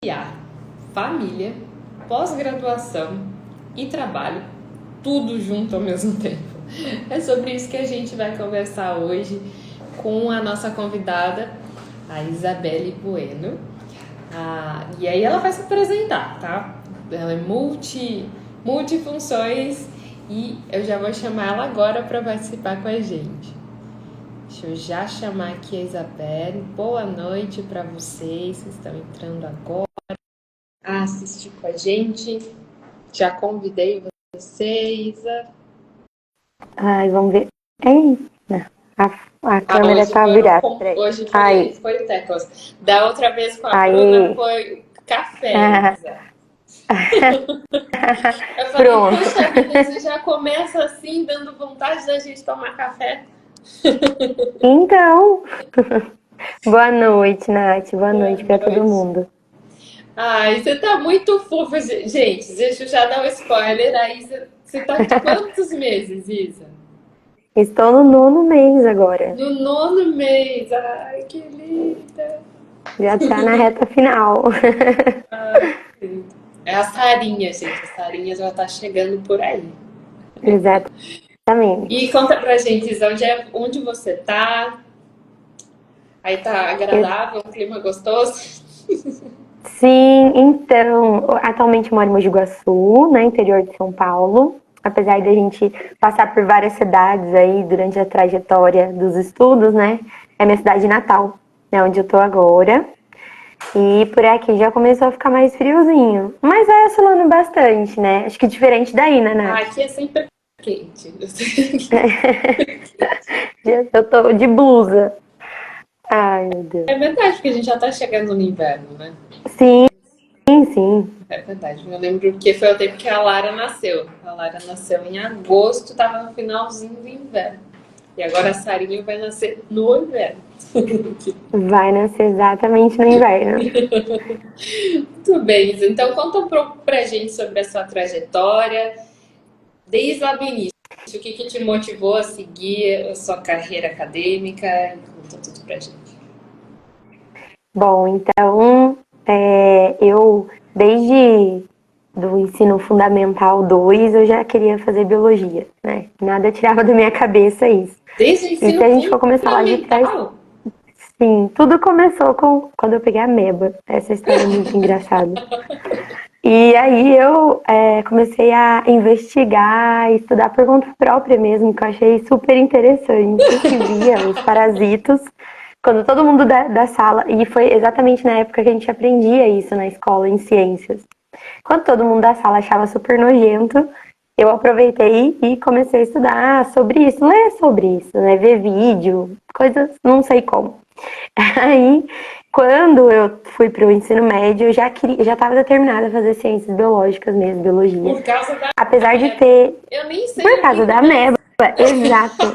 Conciliar família, pós-graduação e trabalho, tudo junto ao mesmo tempo. É sobre isso que a gente vai conversar hoje com a nossa convidada, a Isabelle Bueno. E aí ela vai se apresentar, tá? Ela é multifunções e eu já vou chamar ela agora para participar com a gente. Deixa eu já chamar aqui a Isabelle. Boa noite para vocês que estão entrando agora a assistir com a gente. Já convidei você, Isa. Ai, vamos ver. Eita, a câmera tá virada. Hoje Aí. foi teclas. Da outra vez com a Aí. Bruna foi café, Isa. Eu falei, Pronto. poxa vida, você já começa assim, dando vontade da gente tomar café? Então, boa noite, Nath. Boa noite pra todo mundo. Ai, você tá muito fofa, gente. Deixa eu já dar um spoiler. Aí você tá de quantos meses, Isa? Estou no 9º mês agora. No 9º mês. Ai, que linda. Já tá na reta final. Ai, é a Sarinha, gente. A Sarinha já tá chegando por aí. Exatamente. E conta pra gente, Isa, onde você tá? Aí tá agradável, um clima gostoso? Sim, então, atualmente moro em Mogi Guaçu, no interior de São Paulo. Apesar de a gente passar por várias cidades aí durante a trajetória dos estudos, né? É minha cidade natal, é onde eu tô agora. E por aqui já começou a ficar mais friozinho. Mas vai oscilando bastante, né? Acho que diferente daí, né, Nath? Aqui é sempre quente. Eu tô de blusa. Ai, meu Deus. É verdade, porque a gente já tá chegando no inverno, né? Sim, sim. É verdade. Eu lembro que foi o tempo que a Lara nasceu. A Lara nasceu em agosto, tava no finalzinho do inverno. E agora a Sarinha vai nascer no inverno. Vai nascer exatamente no inverno. Muito bem, Isa. Então conta um pouco pra gente sobre a sua trajetória, desde lá do início. O que te motivou a seguir a sua carreira acadêmica? Conta tudo pra gente. Bom, então, eu, desde do ensino fundamental 2, eu já queria fazer biologia, né? Nada tirava da minha cabeça isso. Desde o E se ensino a gente for começar lá de trás, sim, tudo começou quando eu peguei a ameba. Essa história é muito engraçada. E aí eu comecei a investigar, estudar por conta própria mesmo, que eu achei super interessante. E via os parasitos, quando todo mundo da sala, e foi exatamente na época que a gente aprendia isso na escola, em ciências. Quando todo mundo da sala achava super nojento, eu aproveitei e comecei a estudar sobre isso, ler sobre isso, né? Ver vídeo, coisas, não sei como. Aí, quando eu fui para o ensino médio, eu já estava determinada a fazer ciências biológicas mesmo, biologia. Por causa da Apesar de ter... Eu nem sei por causa da ameba, exato.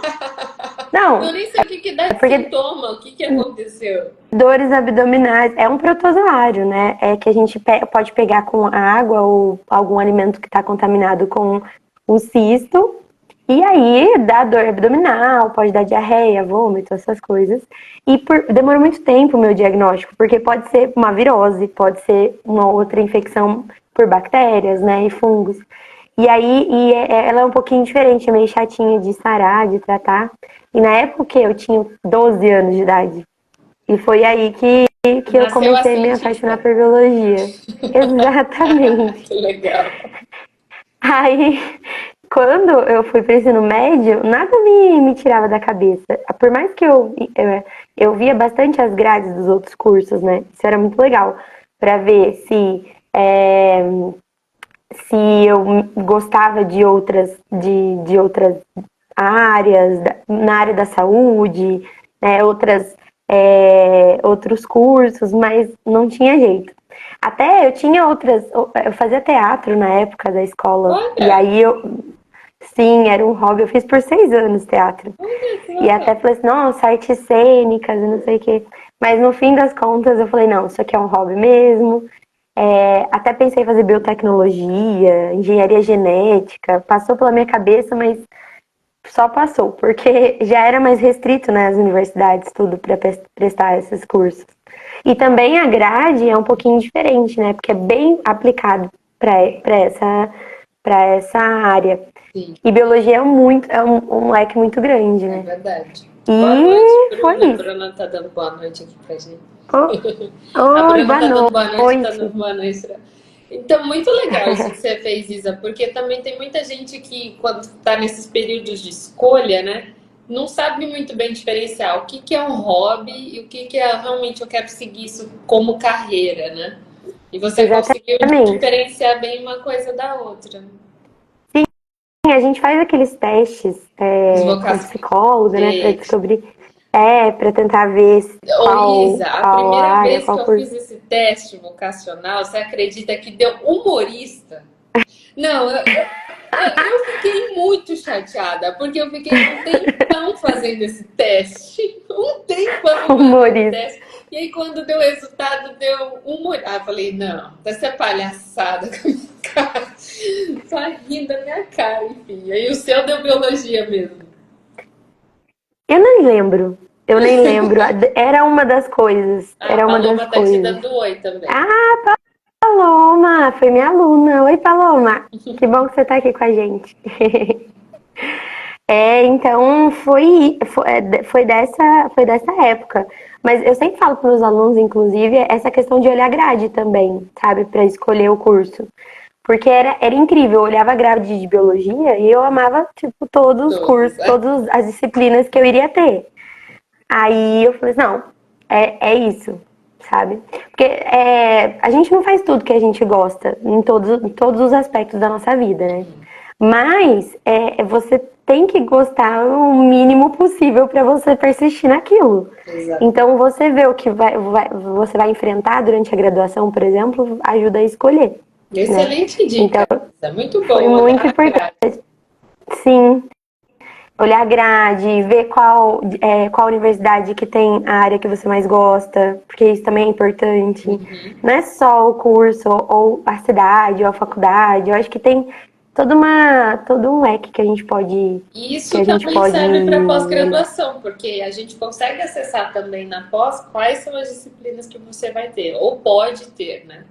Não, eu nem sei o que dá de porque sintoma, o que aconteceu. dores abdominais é um protozoário, né? É que a gente pode pegar com água ou algum alimento que está contaminado com o cisto. E aí dá dor abdominal, pode dar diarreia, vômito, essas coisas. E demorou muito tempo o meu diagnóstico, porque pode ser uma virose, pode ser uma outra infecção por bactérias, né, e fungos. E aí ela é um pouquinho diferente, é meio chatinha de sarar, de tratar. E na época eu tinha 12 anos de idade. E foi aí que eu comecei a me apaixonar por biologia. Exatamente. Que legal. Aí, quando eu fui para o ensino médio, nada me tirava da cabeça. Por mais que eu via bastante as grades dos outros cursos, né? Isso era muito legal, para ver se eu gostava de outras áreas, na área da saúde, né? Outros cursos, mas não tinha jeito. Até eu tinha eu fazia teatro na época da escola. Olha. E aí sim, era um hobby, eu fiz por 6 anos teatro. E até falei assim, nossa, artes cênicas e não sei o quê. Mas no fim das contas eu falei, não, isso aqui é um hobby mesmo. Até pensei em fazer biotecnologia, engenharia genética, passou pela minha cabeça, mas só passou, porque já era mais restrito, né, as universidades, tudo para prestar esses cursos. E também a grade é um pouquinho diferente, né? Porque é bem aplicado para essa área. Sim, E biologia é um leque muito grande, é né? verdade. Boa noite, E foi Bruna. A isso. Bruna tá dando boa noite aqui pra gente. Oh, A oi, Bruna boa tá dando boa noite, tá dando noite. boa noite. Então, muito legal isso que você fez, Isa, porque também tem muita gente que, quando tá nesses períodos de escolha, né, não sabe muito bem diferenciar o que que é um hobby e o que que é realmente eu quero seguir isso como carreira, né? E você conseguiu Exatamente. diferenciar bem uma coisa da outra. Sim, a gente faz aqueles testes com Desvocação. psicóloga, né, para descobrir, para tentar ver Ô, Isa, a qual primeira área, vez que qual eu fiz curso. esse teste vocacional, você acredita que deu humorista? Não, eu fiquei muito chateada, porque eu fiquei um tempão fazendo esse teste. Um tempão fazendo esse Humorista. teste. E aí, quando deu o resultado, deu humorista. Ah, eu falei, não, deve ser palhaçada com a minha cara. Só rindo da minha cara, enfim. Aí o seu deu biologia mesmo. Eu nem lembro. Eu nem lembro. Era uma das coisas. Ah, a Era uma das Paloma tá te coisas. dando oi também. Ah, Paloma, foi minha aluna. Oi, Paloma. Que bom que você tá aqui com a gente. Então foi dessa época. Mas eu sempre falo para os alunos, inclusive, essa questão de olhar a grade também, sabe, para escolher o curso. Porque era incrível, eu olhava a grade de biologia e eu amava, tipo, todos os Todos. cursos, todas as disciplinas que eu iria ter. Aí eu falei assim, não, é isso, sabe? Porque a gente não faz tudo que a gente gosta em todos os aspectos da nossa vida, né? Mas você tem que gostar o mínimo possível para você persistir naquilo. Exato. Então você vê o que você vai enfrentar durante a graduação, por exemplo, ajuda a escolher, né? Excelente Então dica. É muito foi bom muito olhar a importante. grade. Sim, olhar a grade, ver qual universidade que tem a área que você mais gosta, porque isso também é importante. Não é só o curso, ou a cidade, ou a faculdade. Eu acho que tem todo um leque que a gente pode, E que isso a gente também pode serve para olhar. pós-graduação, porque a gente consegue acessar também na pós quais são as disciplinas que você vai ter, ou pode ter, né?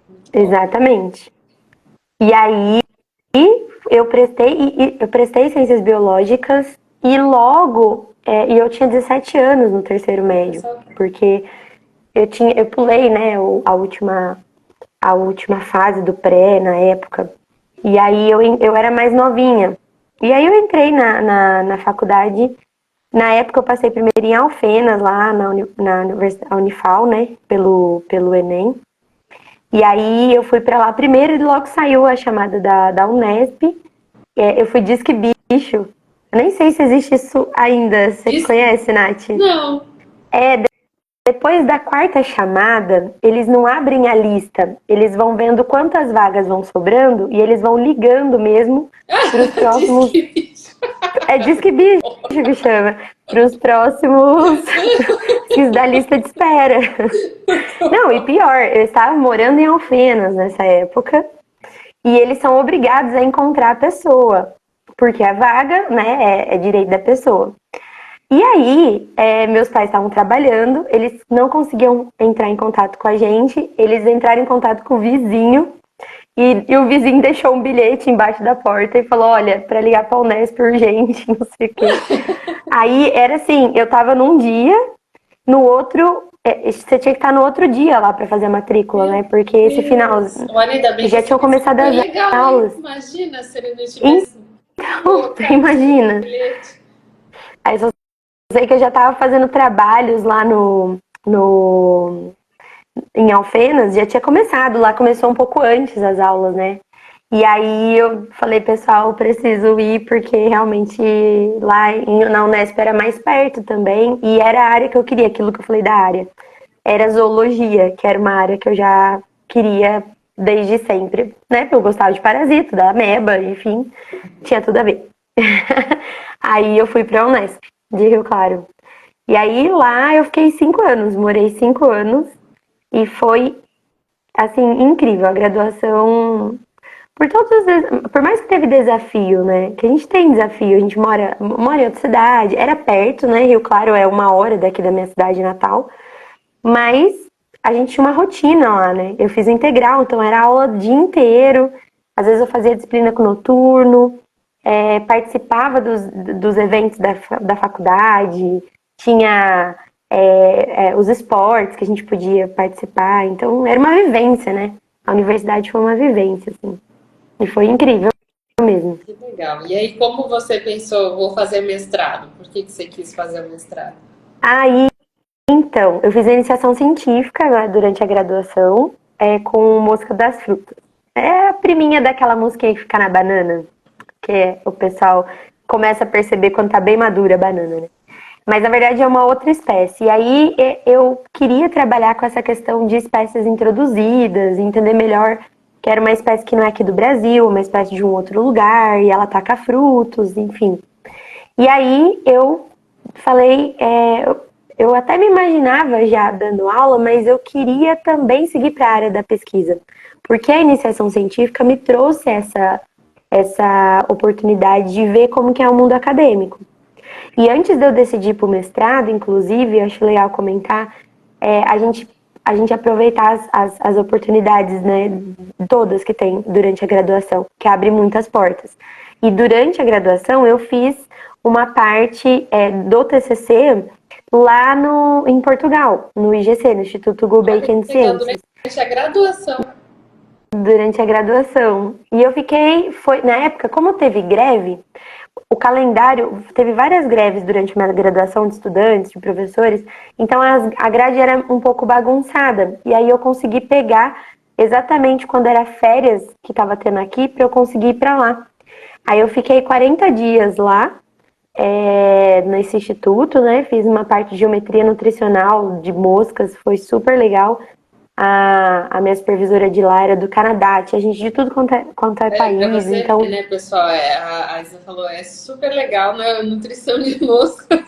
Muito bom. Exatamente. E aí eu prestei ciências biológicas e logo, e eu tinha 17 anos no terceiro Olha médio, só. porque eu pulei, né, a última fase do pré na época. E aí eu era mais novinha. E aí eu entrei na faculdade. Na época eu passei primeiro em Alfenas, lá na Unifal, né? Pelo Enem. E aí eu fui pra lá primeiro e logo saiu a chamada da Unesp. Eu fui disque bicho. Eu nem sei se existe isso ainda. Você Diz conhece, Nath? não. Depois da quarta chamada, eles não abrem a lista, eles vão vendo quantas vagas vão sobrando e eles vão ligando mesmo para os Diz próximos. que Diz que bicho que chama. Para os próximos da lista de espera. Não, e pior, eu estava morando em Alfenas nessa época e eles são obrigados a encontrar a pessoa, porque a vaga, né, é direito da pessoa. E aí, meus pais estavam trabalhando, eles não conseguiam entrar em contato com a gente, eles entraram em contato com o vizinho, e o vizinho deixou um bilhete embaixo da porta e falou: olha, para ligar para a Unesp urgente, não sei o quê. Aí era assim: eu tava num dia, no outro. Você tinha que estar no outro dia lá para fazer a matrícula, né? meu Porque esse final Deus. Olha, ainda bem que já esse tinham vizinho começado foi as legal, hein? aulas. Imagina se ele não tivesse Então, colocado esse imagina. bilhete. Aí só sei que eu já tava fazendo trabalhos lá no em Alfenas, já tinha começado, lá começou um pouco antes as aulas, né? E aí eu falei, pessoal, eu preciso ir porque realmente lá na Unesp era mais perto também e era a área que eu queria, aquilo que eu falei da área. Era zoologia, que era uma área que eu já queria desde sempre, né? Porque eu gostava de parasito, da ameba, enfim, tinha tudo a ver. Aí eu fui pra Unesp, de Rio Claro. E aí lá eu fiquei 5 anos, morei 5 anos e foi, assim, incrível. A graduação, por mais que teve desafio, né? Que a gente tem desafio, a gente mora em outra cidade, era perto, né? Rio Claro é 1 hora daqui da minha cidade natal, mas a gente tinha uma rotina lá, né? Eu fiz integral, então era aula o dia inteiro. Às vezes eu fazia disciplina com noturno, participava dos eventos da faculdade, tinha os esportes que a gente podia participar. Então era uma vivência, né? A universidade foi uma vivência, assim. E foi incrível mesmo. Que legal. E aí, como você pensou, vou fazer mestrado? Por que você quis fazer o mestrado? Aí, então, eu fiz a iniciação científica, né, durante a graduação, com Mosca das Frutas. É a priminha daquela mosquinha que fica na banana, que o pessoal começa a perceber quando tá bem madura a banana, né? Mas na verdade é uma outra espécie. E aí eu queria trabalhar com essa questão de espécies introduzidas, entender melhor que era uma espécie que não é aqui do Brasil, uma espécie de um outro lugar, e ela ataca frutos, enfim. E aí eu falei, eu até me imaginava já dando aula, mas eu queria também seguir para a área da pesquisa, porque a iniciação científica me trouxe essa oportunidade de ver como que é o mundo acadêmico. E antes de eu decidir para o mestrado, inclusive, eu acho legal comentar, a gente aproveitar as oportunidades, né, todas que tem durante a graduação, que abre muitas portas. E durante a graduação eu fiz uma parte do TCC lá em Portugal, no IGC, no Instituto Gulbenkian de Ciências. Durante a graduação. Durante a graduação. E eu fiquei, na época, como teve greve, o calendário, teve várias greves durante a minha graduação de estudantes, de professores, então a grade era um pouco bagunçada. E aí eu consegui pegar exatamente quando era férias que estava tendo aqui, para eu conseguir ir para lá. Aí eu fiquei 40 dias lá, nesse instituto, né? Fiz uma parte de geometria nutricional de moscas, foi super legal. A minha supervisora de lá era do Canadá, tinha gente de tudo quanto é país. Pra você então, ver, né, pessoal? A Isa falou, é super legal, né? Nutrição de mosca.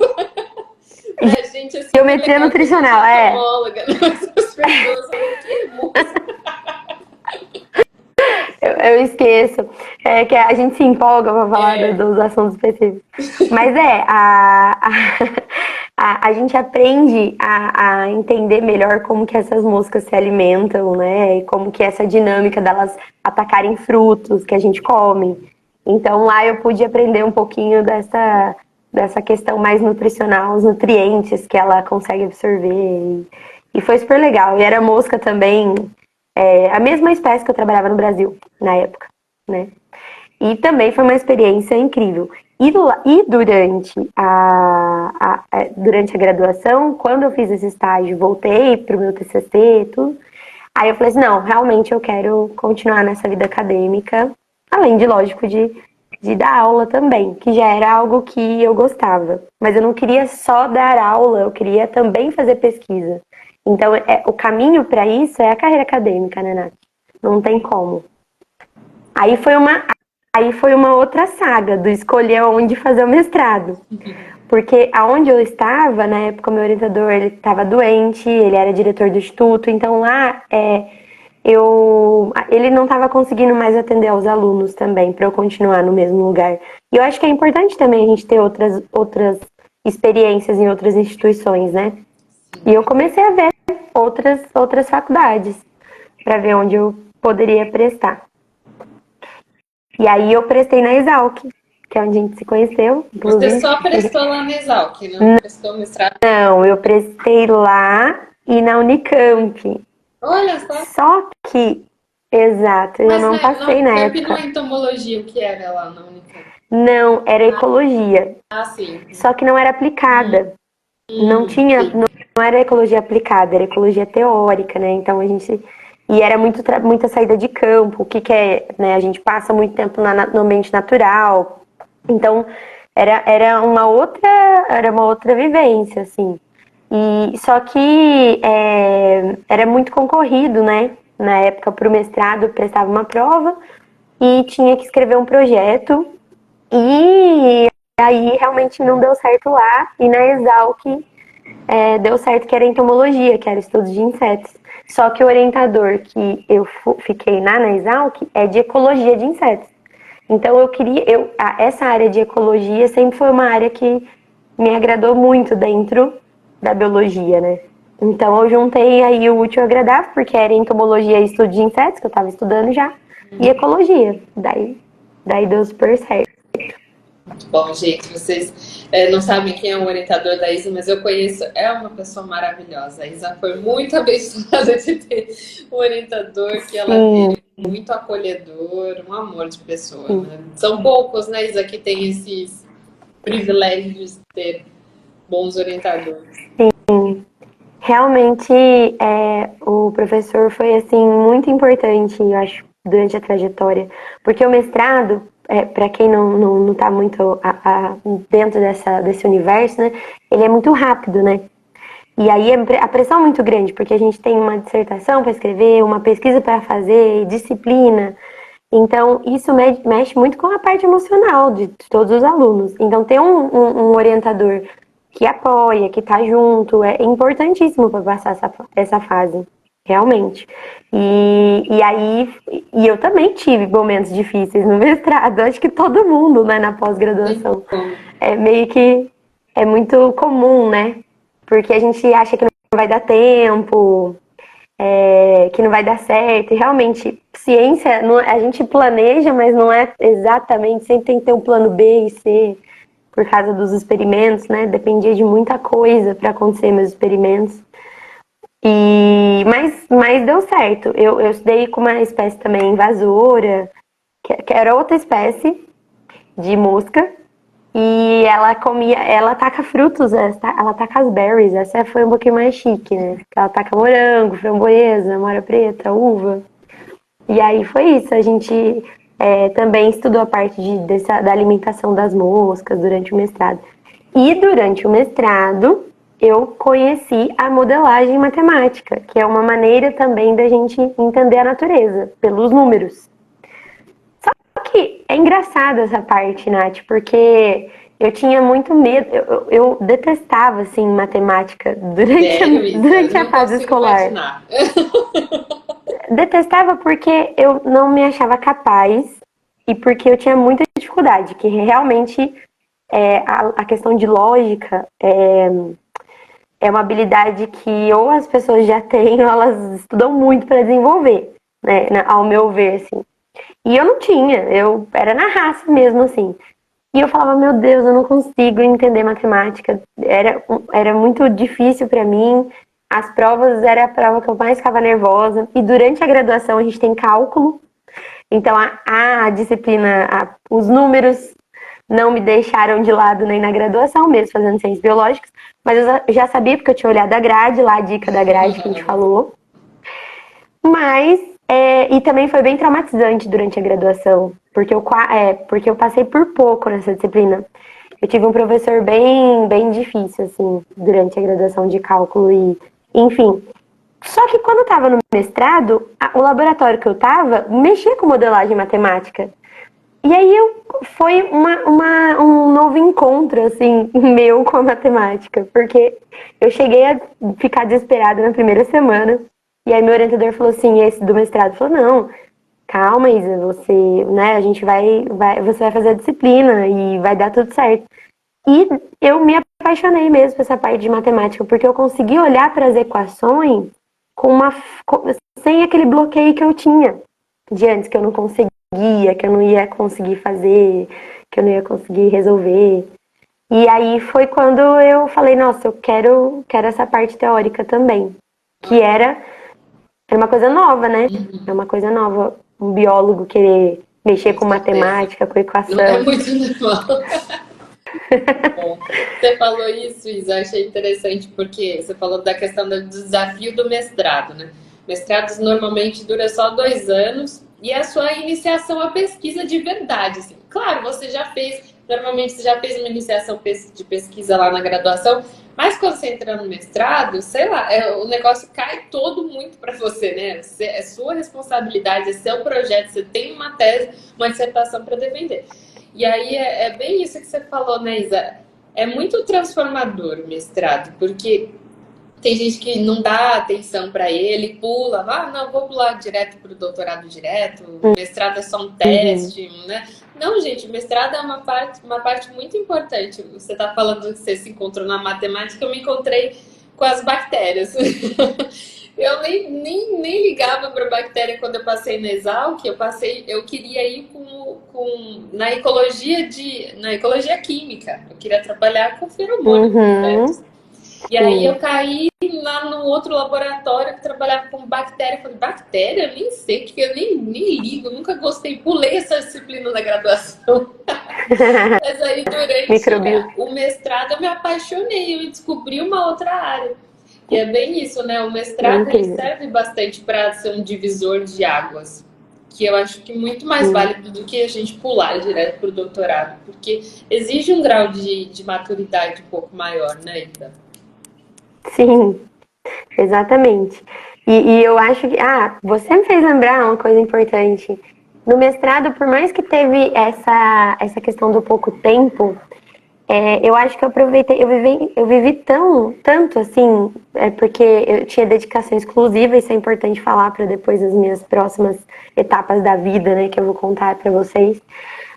A gente é super geometria legal, nutricional, a gente é entomóloga, né? As pessoas falam, que mosca? eu esqueço. Que a gente se empolga para falar dos assuntos específicos. Mas a gente aprende a entender melhor como que essas moscas se alimentam, né? E como que essa dinâmica delas atacarem frutos que a gente come. Então lá eu pude aprender um pouquinho dessa questão mais nutricional, os nutrientes que ela consegue absorver. E foi super legal. E era mosca também, a mesma espécie que eu trabalhava no Brasil na época, né? E também foi uma experiência incrível. E durante a graduação, quando eu fiz esse estágio, voltei para o meu TCC, tudo. Aí eu falei assim, não, realmente eu quero continuar nessa vida acadêmica, além de, lógico, de dar aula também, que já era algo que eu gostava. Mas eu não queria só dar aula, eu queria também fazer pesquisa. Então, o caminho para isso é a carreira acadêmica, né, Nath? Não tem como. Aí foi uma outra saga do escolher onde fazer o mestrado. Porque aonde eu estava, na época, meu orientador, ele estava doente, ele era diretor do instituto, então lá ele não estava conseguindo mais atender aos alunos também, para eu continuar no mesmo lugar. E eu acho que é importante também a gente ter outras experiências em outras instituições, né? E eu comecei a ver outras faculdades, para ver onde eu poderia prestar. E aí eu prestei na Exalc, que é onde a gente se conheceu, inclusive. Você só prestou lá na Exalc, não prestou mestrado? Não, eu prestei lá e na Unicamp. Olha só. Só que, exato, eu não passei na época. Não é entomologia, o que era lá na Unicamp? Não, era ecologia. Ah, sim. Só que não era aplicada. Não era ecologia aplicada, era ecologia teórica, né? Então a gente... E era muita saída de campo, o que é, né? A gente passa muito tempo no ambiente natural. Então, era uma outra vivência, assim. E só que era muito concorrido, né? Na época, para o mestrado, prestava uma prova e tinha que escrever um projeto. E aí realmente não deu certo lá. E na Exalc deu certo, que era entomologia, que era estudos de insetos. Só que o orientador que eu fiquei na Exalc é de ecologia de insetos. Então essa área de ecologia sempre foi uma área que me agradou muito dentro da biologia, né? Então eu juntei aí o útil ao agradável, porque era entomologia e estudo de insetos, que eu estava estudando já, e ecologia. Daí deu super certo. Bom, gente, vocês não sabem quem é o orientador da Isa, mas eu conheço, é uma pessoa maravilhosa. A Isa foi muito abençoada de ter um orientador que ela Sim, teve muito acolhedor, um amor de pessoa, sim. né? São poucos, né, Isa, que tem esses privilégios de ter bons orientadores. Realmente, o professor foi assim muito importante, eu acho, durante a trajetória, porque o mestrado, para quem não está muito dentro desse universo, né, ele é muito rápido, né? E aí a pressão é muito grande, porque a gente tem uma dissertação para escrever, uma pesquisa para fazer, disciplina. Então, isso mexe muito com a parte emocional de todos os alunos. Então, ter um orientador que apoia, que está junto, é importantíssimo para passar essa fase, realmente. E eu também tive momentos difíceis no mestrado, acho que todo mundo, né, na Tem pós-graduação. como. É meio que é muito comum, né? Porque a gente acha que não vai dar tempo, que não vai dar certo. E realmente, ciência, a gente planeja, mas não é exatamente, sempre tem que ter um plano B e C, por causa dos experimentos, né? Dependia de muita coisa para acontecer meus experimentos. Mas deu certo. Eu estudei com uma espécie também invasora, que era outra espécie de mosca, e ela ataca frutos, ela ataca as berries. Essa foi um pouquinho mais chique, né? Ela ataca morango, framboesa, mora preta, uva. E aí foi isso. A gente também estudou a parte da alimentação das moscas durante o mestrado. E durante o mestrado, eu conheci a modelagem matemática, que é uma maneira também da gente entender a natureza, pelos números. Só que é engraçada essa parte, Nath, porque eu tinha muito medo, eu detestava, assim, matemática Sério, Isa? durante a Não fase consigo escolar. imaginar. Detestava porque eu não me achava capaz e porque eu tinha muita dificuldade, que realmente a questão de lógica é uma habilidade que ou as pessoas já têm ou elas estudam muito para desenvolver, né, ao meu ver, assim. E eu não tinha, eu era na raça mesmo, assim. E eu falava, meu Deus, eu não consigo entender matemática. Era muito difícil para mim. As provas era a prova que eu mais ficava nervosa. E durante a graduação a gente tem cálculo. Então a disciplina, os números não me deixaram de lado nem na graduação, mesmo fazendo ciências biológicas. Mas eu já sabia porque eu tinha olhado a grade, lá a dica da grade que a gente falou. Mas, e também foi bem traumatizante durante a graduação, porque eu passei por pouco nessa disciplina. Eu tive um professor bem difícil, assim, durante a graduação de cálculo e, enfim. Só que quando eu estava no mestrado, o laboratório que eu estava mexia com modelagem matemática. E aí foi um novo encontro, assim, meu com a matemática, porque eu cheguei a ficar desesperada na primeira semana, e aí meu orientador falou assim, esse do mestrado, falou, não, calma, Isa, você, né, a gente você vai fazer a disciplina e vai dar tudo certo. E eu me apaixonei mesmo por essa parte de matemática, porque eu consegui olhar para as equações sem aquele bloqueio que eu tinha de antes, que eu não conseguia, que eu não ia conseguir fazer, que eu não ia conseguir resolver. E aí foi quando eu falei, nossa, eu quero essa parte teórica também. Que era uma coisa nova, né? É uma coisa nova. Um biólogo querer mexer Com com certeza. matemática, com Não é equação. muito normal. Bom, você falou isso, Isa, achei interessante, porque você falou da questão do desafio do mestrado, né? Mestrados normalmente dura só 2 anos e é a sua iniciação à pesquisa de verdade. Assim. Claro, você já fez, normalmente você já fez uma iniciação de pesquisa lá na graduação, mas quando você entra no mestrado, sei lá, o negócio cai todo muito para você, né? É sua responsabilidade, é seu projeto, você tem uma tese, uma dissertação para defender. E aí é bem isso que você falou, né, Isa? É muito transformador o mestrado, porque tem gente que não dá atenção para ele, pula, não, vou pular direto para o doutorado direto, o mestrado é só um Uhum. teste, né? Não, gente, o mestrado é uma parte muito importante. Você está falando que você se encontrou na matemática, eu me encontrei com as bactérias. Eu nem ligava para bactéria quando eu passei na Exalc, eu queria ir na ecologia química. Eu queria trabalhar com feromônio de insetos. E aí eu caí lá no outro laboratório que trabalhava com bactéria. Eu falei, bactéria? Eu nem sei, porque eu nem ligo, nunca gostei, pulei essa disciplina da graduação. Mas aí durante o mestrado eu me apaixonei, eu descobri uma outra área. E é bem isso, né? O mestrado ele serve bastante para ser um divisor de águas, que eu acho que é muito mais válido do que a gente pular direto para o doutorado, porque exige um grau de maturidade um pouco maior, né, Ida? Sim, exatamente. E eu acho que... você me fez lembrar uma coisa importante. No mestrado, por mais que teve essa questão do pouco tempo, eu acho que eu aproveitei, eu vivi tanto assim, porque eu tinha dedicação exclusiva, isso é importante falar para depois das minhas próximas etapas da vida, né, que eu vou contar para vocês.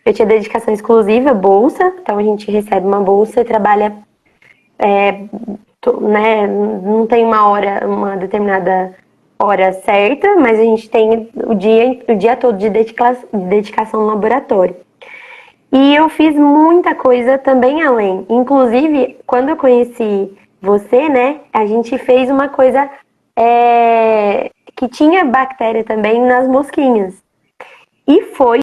Eu tinha dedicação exclusiva, bolsa, então a gente recebe uma bolsa e trabalha, né, não tem uma determinada hora certa, mas a gente tem o dia todo de dedicação no laboratório. E eu fiz muita coisa também além. Inclusive, quando eu conheci você, né, a gente fez uma coisa que tinha bactéria também nas mosquinhas. E foi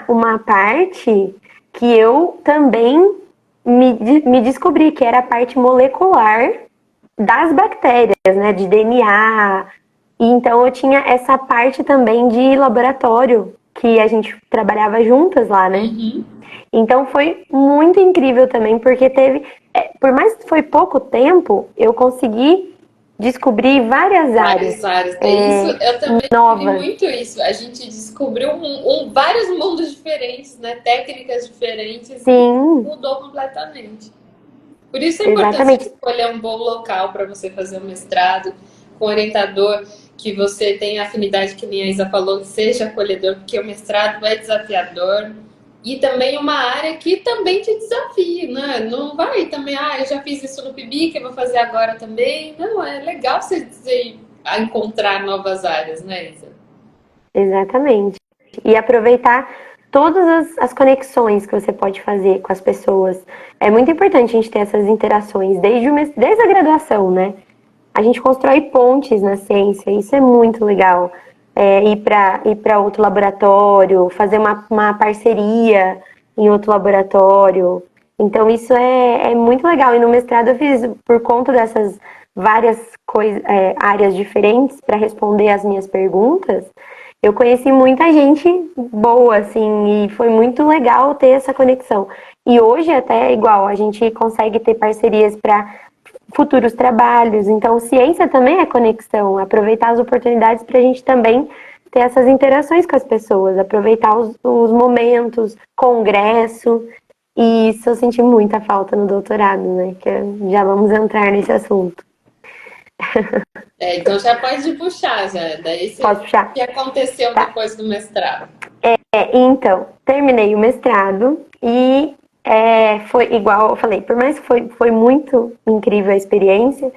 uma parte que eu também me descobri, que era a parte molecular das bactérias, né, de DNA. E então eu tinha essa parte também de laboratório, que a gente trabalhava juntas lá, né? Então foi muito incrível também, porque por mais que foi pouco tempo, eu consegui descobrir várias áreas. Isso, eu também novas. vi muito isso. A gente descobriu vários mundos diferentes, né? Técnicas diferentes. Sim. E mudou completamente. Por isso é importante Exatamente. escolher um bom local para você fazer o mestrado, com um orientador que você tenha afinidade, que nem a Isa falou, que seja acolhedor, porque o mestrado é desafiador. E também uma área que também te desafia, né? Não vai também, eu já fiz isso no PIBIC, eu vou fazer agora também. Não, é legal você encontrar novas áreas, né, Isa? Exatamente. E aproveitar todas as conexões que você pode fazer com as pessoas. É muito importante a gente ter essas interações desde a graduação, né? A gente constrói pontes na ciência, isso é muito legal. Ir para outro laboratório, fazer uma parceria em outro laboratório. Então isso é muito legal. E no mestrado eu fiz, por conta dessas várias áreas diferentes para responder as minhas perguntas, eu conheci muita gente boa, assim, e foi muito legal ter essa conexão. E hoje até é igual, a gente consegue ter parcerias para futuros trabalhos. Então, ciência também é conexão, aproveitar as oportunidades para a gente também ter essas interações com as pessoas, aproveitar os momentos, congresso. E isso eu senti muita falta no doutorado, né? Que já vamos entrar nesse assunto. Então já pode puxar, já. Daí Posso puxar? O que aconteceu depois do mestrado? Então, terminei o mestrado e foi igual eu falei, por mais que foi muito incrível a experiência,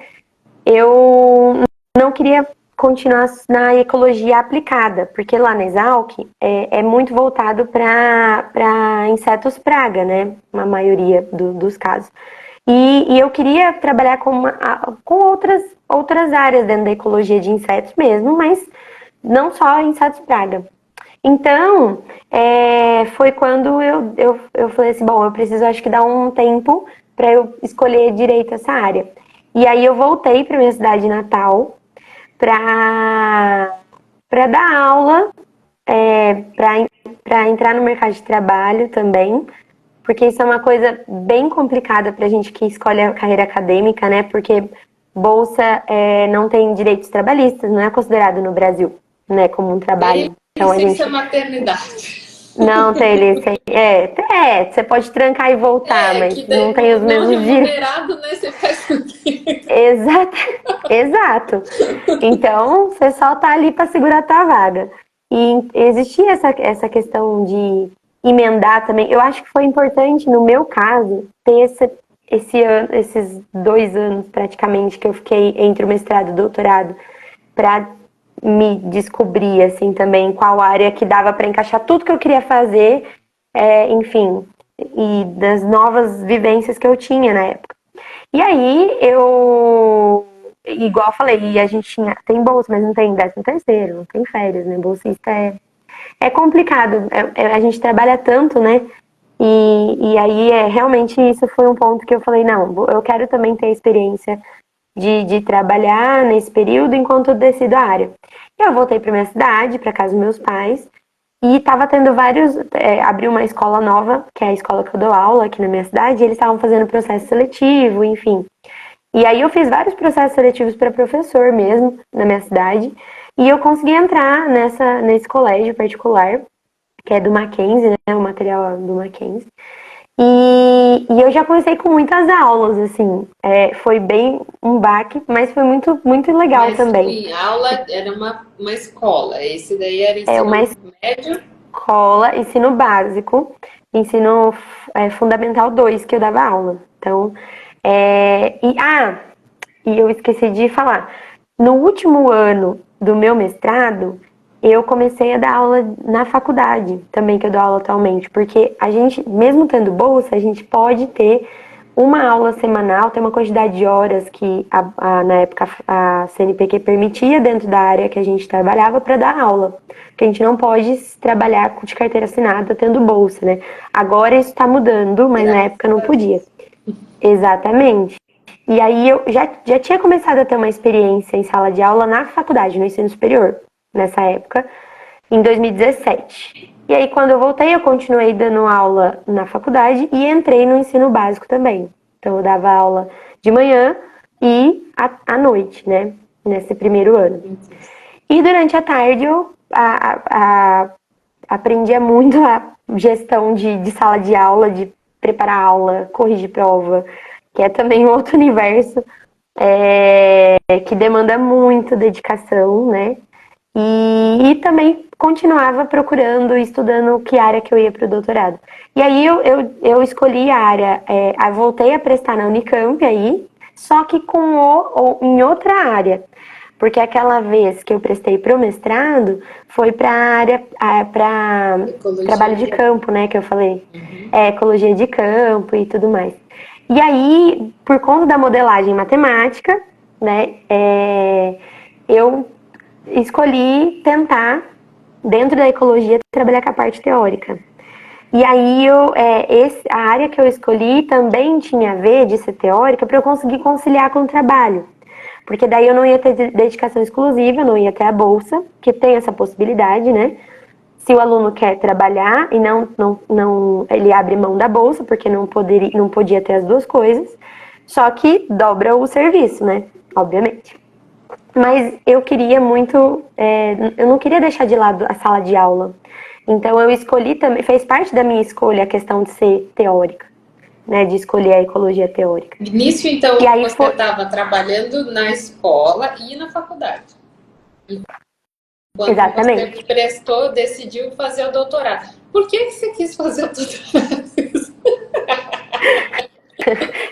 eu não queria continuar na ecologia aplicada, porque lá na Exalc é muito voltado para insetos praga, né? Na maioria dos casos. E eu queria trabalhar com outras áreas dentro da ecologia de insetos mesmo, mas não só insetos praga. Então, foi quando eu falei assim, bom, eu preciso, acho que dar um tempo para eu escolher direito essa área. E aí eu voltei para minha cidade natal para dar aula, para entrar no mercado de trabalho também, porque isso é uma coisa bem complicada para a gente que escolhe a carreira acadêmica, né? Porque bolsa não tem direitos trabalhistas, não é considerado no Brasil, né, como um trabalho. Então a gente... maternidade. Não tem licença. Você pode trancar e voltar, mas não tem os mesmos direitos. Não remunerado, né? Você faz o quê? Exato. Então, você só tá ali para segurar a tua vaga. E existia essa questão de emendar também. Eu acho que foi importante, no meu caso, ter esses 2 anos praticamente que eu fiquei entre o mestrado e o doutorado para me descobrir assim também qual área que dava para encaixar tudo que eu queria fazer, enfim, e das novas vivências que eu tinha na época. E aí eu, igual eu falei, a gente tem bolsa, mas não tem 13º, não tem férias, né? Bolsista é complicado. A gente trabalha tanto, né? E aí realmente isso foi um ponto que eu falei, não, eu quero também ter a experiência de trabalhar nesse período enquanto eu decido a área. Eu voltei para minha cidade, para casa dos meus pais, e estava tendo vários. Abriu uma escola nova, que é a escola que eu dou aula aqui na minha cidade, e eles estavam fazendo processo seletivo, enfim. E aí eu fiz vários processos seletivos para professor mesmo, na minha cidade, e eu consegui entrar nesse colégio particular, que é do Mackenzie, né? O material do Mackenzie. E eu já comecei com muitas aulas, assim. Foi bem um baque, mas foi muito, muito legal Mas também. sim, aula era uma escola. Esse daí era É uma ensino médio. escola, ensino básico, ensino fundamental 2 que eu dava aula. Então, e eu esqueci de falar. No último ano do meu mestrado, eu comecei a dar aula na faculdade, também que eu dou aula atualmente, porque a gente, mesmo tendo bolsa, a gente pode ter uma aula semanal, tem uma quantidade de horas que na época a CNPq permitia dentro da área que a gente trabalhava para dar aula. Porque a gente não pode trabalhar de carteira assinada tendo bolsa, né? Agora isso está mudando, mas na época não podia. Exatamente. E aí eu já tinha começado a ter uma experiência em sala de aula na faculdade, no ensino superior, nessa época, em 2017. E aí quando eu voltei, eu continuei dando aula na faculdade e entrei no ensino básico também. Então eu dava aula de manhã e à noite, né? Nesse primeiro ano. E durante a tarde eu aprendia muito a gestão de sala de aula, de preparar aula, corrigir prova, que é também outro universo que demanda muito dedicação, né? E também continuava procurando, estudando que área que eu ia para o doutorado. E aí eu escolhi a área, voltei a prestar na Unicamp aí, só que em outra área. Porque aquela vez que eu prestei para o mestrado foi para a área, para trabalho de campo, né, que eu falei. Ecologia de campo e tudo mais. E aí, por conta da modelagem matemática, né, eu escolhi tentar, dentro da ecologia, trabalhar com a parte teórica. E aí, a área que eu escolhi também tinha a ver de ser teórica para eu conseguir conciliar com o trabalho. Porque daí eu não ia ter dedicação exclusiva, não ia ter a bolsa, que tem essa possibilidade, né? Se o aluno quer trabalhar e não ele abre mão da bolsa, porque não podia ter as duas coisas, só que dobra o serviço, né? Obviamente. Mas eu queria muito, eu não queria deixar de lado a sala de aula. Então eu escolhi também, fez parte da minha escolha a questão de ser teórica, né? De escolher a ecologia teórica. Nisso, então, E aí você estava trabalhando na escola e na faculdade. Quando Exatamente. você decidiu fazer o doutorado. Por que você quis fazer o doutorado?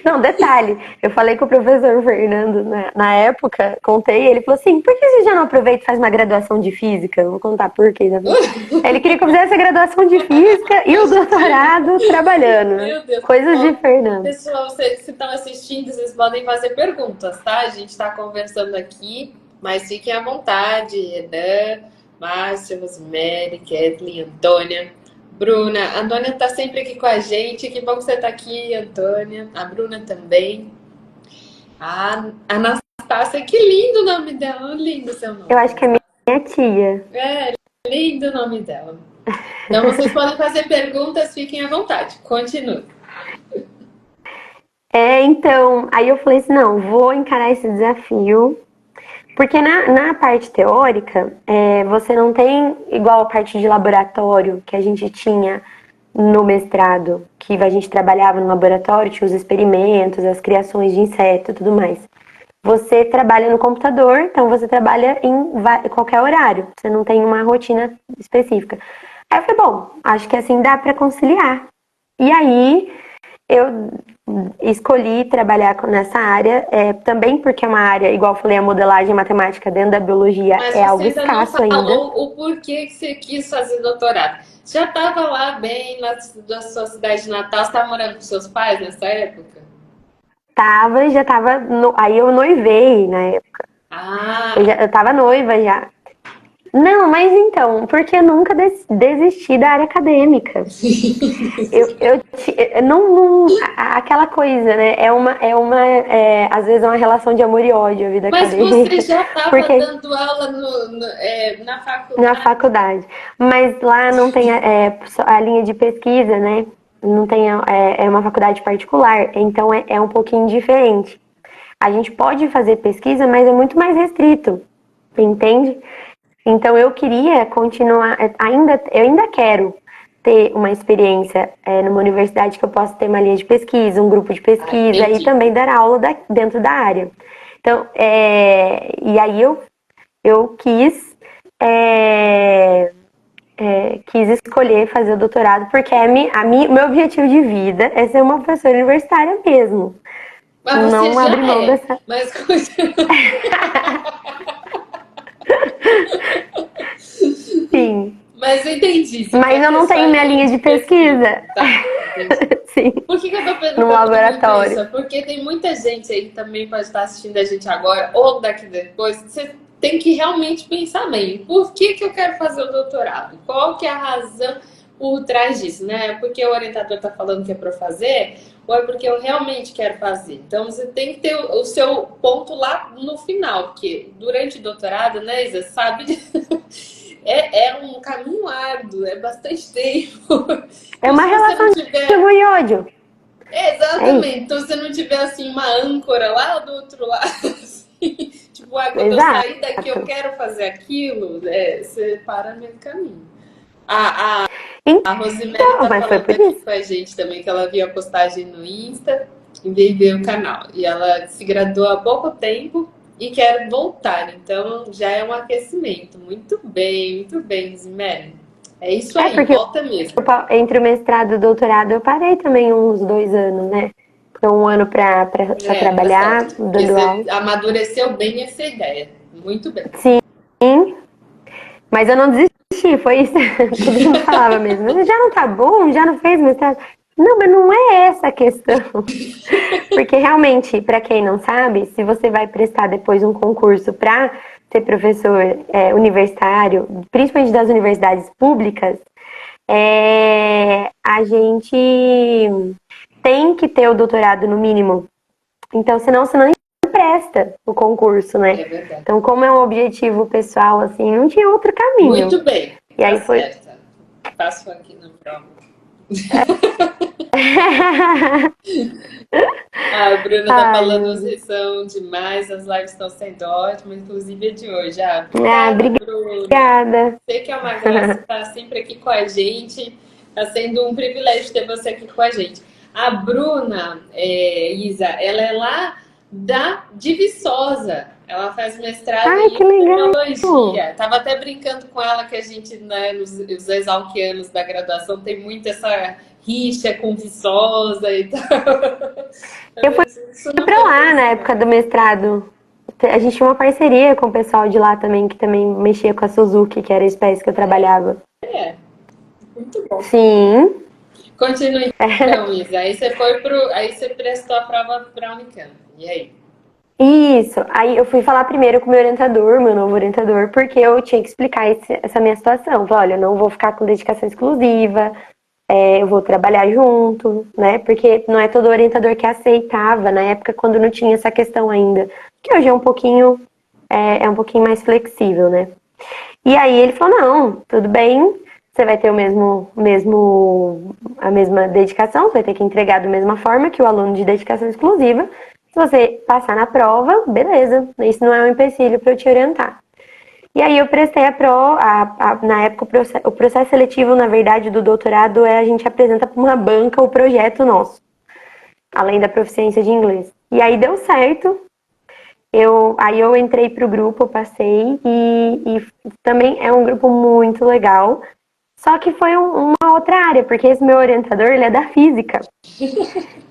Não, detalhe, eu falei com o professor Fernando na época, contei, ele falou assim, por que você já não aproveita e faz uma graduação de física? Eu vou contar por quê. Ele queria que eu fizesse a graduação de física e o doutorado trabalhando. Meu Deus. Coisas de Fernando. Pessoal, vocês que estão assistindo, vocês podem fazer perguntas, tá? A gente está conversando aqui, mas fiquem à vontade. Renan, Márcia, Rosemary, Kathleen, Antônia, Bruna. A Antônia está sempre aqui com a gente. Que bom que você está aqui, Antônia. A Bruna também. A Anastácia, que lindo o nome dela. Lindo o seu nome. Eu acho que é minha tia. Lindo o nome dela. Então, vocês podem fazer perguntas, fiquem à vontade. Continue. Então, aí eu falei assim, não, vou encarar esse desafio, porque na parte teórica, você não tem igual a parte de laboratório que a gente tinha no mestrado, que a gente trabalhava no laboratório, tinha os experimentos, as criações de inseto e tudo mais. Você trabalha no computador, então você trabalha em qualquer horário, você não tem uma rotina específica. Aí eu falei, bom, acho que assim dá para conciliar. E aí eu escolhi trabalhar nessa área, também porque é uma área, igual eu falei, a modelagem matemática dentro da biologia Mas é você algo ainda não escasso ainda. falou o porquê que você quis fazer doutorado. Já estava lá bem na sua cidade natal? Você estava morando com seus pais nessa época? Já tava, aí eu noivei na época. Ah, Eu tava noiva já. Não, mas então, porque eu nunca desisti da área acadêmica. Aquela coisa, né? Às vezes é uma relação de amor e ódio a vida mas você acadêmica, já estava porque dando aula na na faculdade? faculdade, mas lá não tem a linha de pesquisa, né? Não tem, é uma faculdade particular, então é um pouquinho diferente. A gente pode fazer pesquisa, mas é muito mais restrito, entende? Então eu queria continuar, eu ainda quero ter uma experiência numa universidade que eu possa ter uma linha de pesquisa, um grupo de Ah, pesquisa e entendi. também dar aula dentro da área. Então, e aí eu quis escolher fazer o doutorado porque meu objetivo de vida é ser uma professora universitária mesmo. Mas você Não abrir já mão é. dessa. Mas Sim. Mas eu entendi. Você Mas quer eu ter não sua tenho minha linha linha de de pesquisa. pesquisa. Tá, entendi. Sim. Por que eu tô Num perguntando muito isso? laboratório. É porque tem muita gente aí que também pode estar assistindo a gente agora ou daqui depois. Você tem que realmente pensar bem. Por que eu quero fazer o doutorado? Qual que é a razão por trás disso, né? Porque o orientador está falando que é para fazer ou é porque eu realmente quero fazer? Então você tem que ter o seu ponto lá no final, porque durante o doutorado, né, Isa, sabe? É um caminho árduo, é bastante tempo. É Então, uma se você não relação de tiver amor e ódio. É exatamente. isso. Então, se você não tiver assim uma âncora lá do outro lado, assim, tipo, quando eu sair daqui eu Exato. quero fazer aquilo, você para no meio do caminho. A Rosemary Então, tá mas foi falando por aqui isso. com a gente também que ela viu a postagem no Insta e veio ver o canal. E ela se graduou há pouco tempo e quer voltar. Então, já é um aquecimento. Muito bem, Rosemary. É isso É aí, porque volta mesmo. entre o mestrado e o doutorado eu parei também uns 2 anos, né? Então, um ano pra Tá trabalhar, certo. Porque dando você aula. amadureceu bem essa ideia. Muito bem. Sim, mas eu não desisti, foi isso. Todo mundo falava mesmo. Mas já não tá bom? Já não fez mestrado? Não, mas não é essa a questão. Porque realmente, para quem não sabe, se você vai prestar depois um concurso para ser professor universitário, principalmente das universidades públicas, a gente tem que ter o doutorado no mínimo. Então, senão você não presta o concurso, né? É verdade. Então, como é um objetivo pessoal, assim, não tinha outro caminho. Muito bem. E Tá aí foi. certa. Faço aqui no prova. A Bruna tá Ai, falando, meu Deus. vocês são demais, as lives estão sendo ótimas, inclusive a de hoje. Ah, Ah, obrigada, Bruna. obrigada. Você que é uma graça estar sempre aqui com a gente. Está sendo um privilégio ter você aqui com a gente. A Bruna, Isa, ela é lá de Viçosa. Ela faz mestrado Ai, em que legal. epidemiologia. Tava até brincando com ela que a gente, né, os exalquianos da graduação, tem muito essa rixa com Viçosa e tal. Eu fui Isso não pra foi lá na coincidência. época do mestrado. A gente tinha uma parceria com o pessoal de lá também, que também mexia com a Suzuki, que era a espécie que eu trabalhava. É, muito bom. Sim. Continue então, Isa. Aí você prestou a prova para a Unicamp. E aí? Isso. Aí eu fui falar primeiro com o meu orientador, meu novo orientador, porque eu tinha que explicar essa minha situação. Falei, olha, eu não vou ficar com dedicação exclusiva, eu vou trabalhar junto, né? Porque não é todo orientador que aceitava na época quando não tinha essa questão ainda. Que hoje é um pouquinho mais flexível, né? E aí ele falou, não, tudo bem, você vai ter a mesma dedicação, você vai ter que entregar da mesma forma que o aluno de dedicação exclusiva. Se você passar na prova, beleza, isso não é um empecilho para eu te orientar. E aí eu prestei na época o processo seletivo, na verdade, do doutorado a gente apresenta para uma banca o projeto nosso, além da proficiência de inglês. E aí deu certo, aí eu entrei pro grupo, eu passei e também é um grupo muito legal. Só que foi uma outra área, porque esse meu orientador, ele é da física.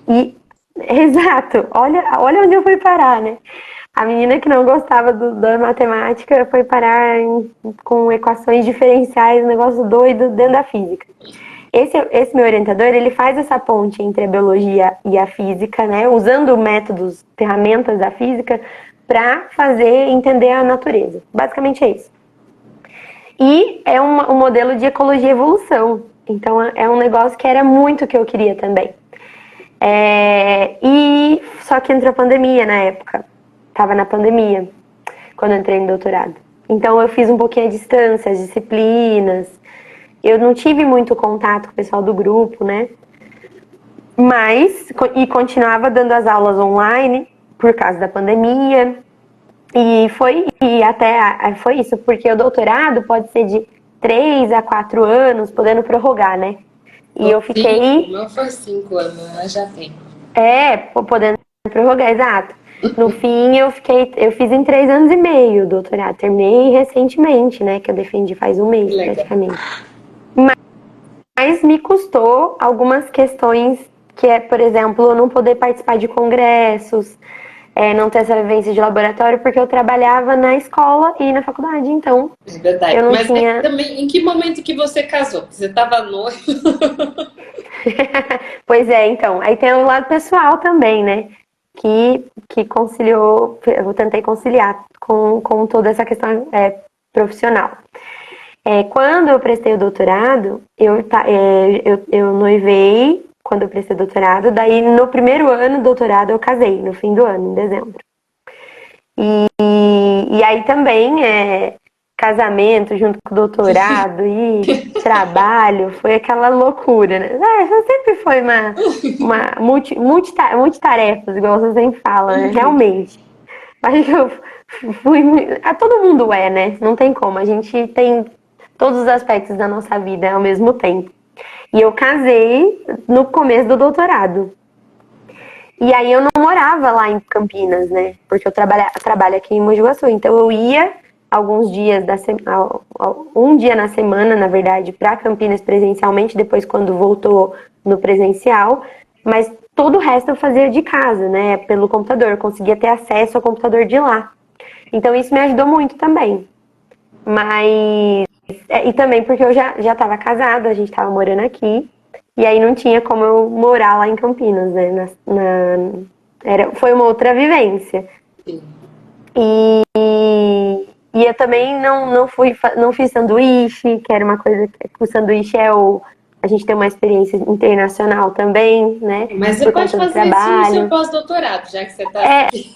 E, exato, olha onde eu fui parar, né? A menina que não gostava da matemática foi parar com equações diferenciais, um negócio doido dentro da física. Esse meu orientador, ele faz essa ponte entre a biologia e a física, né? Usando métodos, ferramentas da física para fazer entender a natureza. Basicamente é isso. E é um modelo de ecologia e evolução. Então é um negócio que era muito o que eu queria também. E só que entrou a pandemia na época. Tava na pandemia quando eu entrei no doutorado. Então eu fiz um pouquinho à distância, as disciplinas. Eu não tive muito contato com o pessoal do grupo, né? E continuava dando as aulas online por causa da pandemia. E até foi isso, porque o doutorado pode ser de 3 a 4 anos, podendo prorrogar, né? E eu fiquei... Não foi 5 anos, mas já tem. Podendo prorrogar, exato. No fim, eu fiz em 3 anos e meio o doutorado. Terminei recentemente, né? Que eu defendi faz um mês, praticamente. Mas me custou algumas questões, que é, por exemplo, eu não poder participar de congressos, não ter essa vivência de laboratório, porque eu trabalhava na escola e na faculdade, então verdade. Eu não tinha... também, em que momento que você casou? Você estava noiva? Pois então, aí tem o lado pessoal também, né? Que conciliou, eu tentei conciliar com toda essa questão profissional. Quando eu prestei o doutorado, eu noivei quando eu prestei o doutorado, daí no primeiro ano do doutorado eu casei, no fim do ano, em dezembro. E aí também casamento junto com o doutorado e trabalho, foi aquela loucura, né? Sempre foi uma multitarefas, igual você sempre fala, né? Realmente. Mas eu fui... Todo mundo né? Não tem como, a gente tem todos os aspectos da nossa vida ao mesmo tempo. E eu casei no começo do doutorado. E aí eu não morava lá em Campinas, né? Porque eu trabalho aqui em Mogi Guaçu. Então eu ia alguns dias um dia na semana, na verdade, para Campinas presencialmente, depois quando voltou no presencial. Mas todo o resto eu fazia de casa, né? Pelo computador. Eu conseguia ter acesso ao computador de lá. Então isso me ajudou muito também. Mas... E também porque eu já estava casada, a gente estava morando aqui. E aí não tinha como eu morar lá em Campinas, né? Foi uma outra vivência. Sim. E eu também não fiz sanduíche, que era uma coisa que o sanduíche a gente tem uma experiência internacional também, né? Mas você pode fazer isso no seu pós-doutorado, já que você está aqui.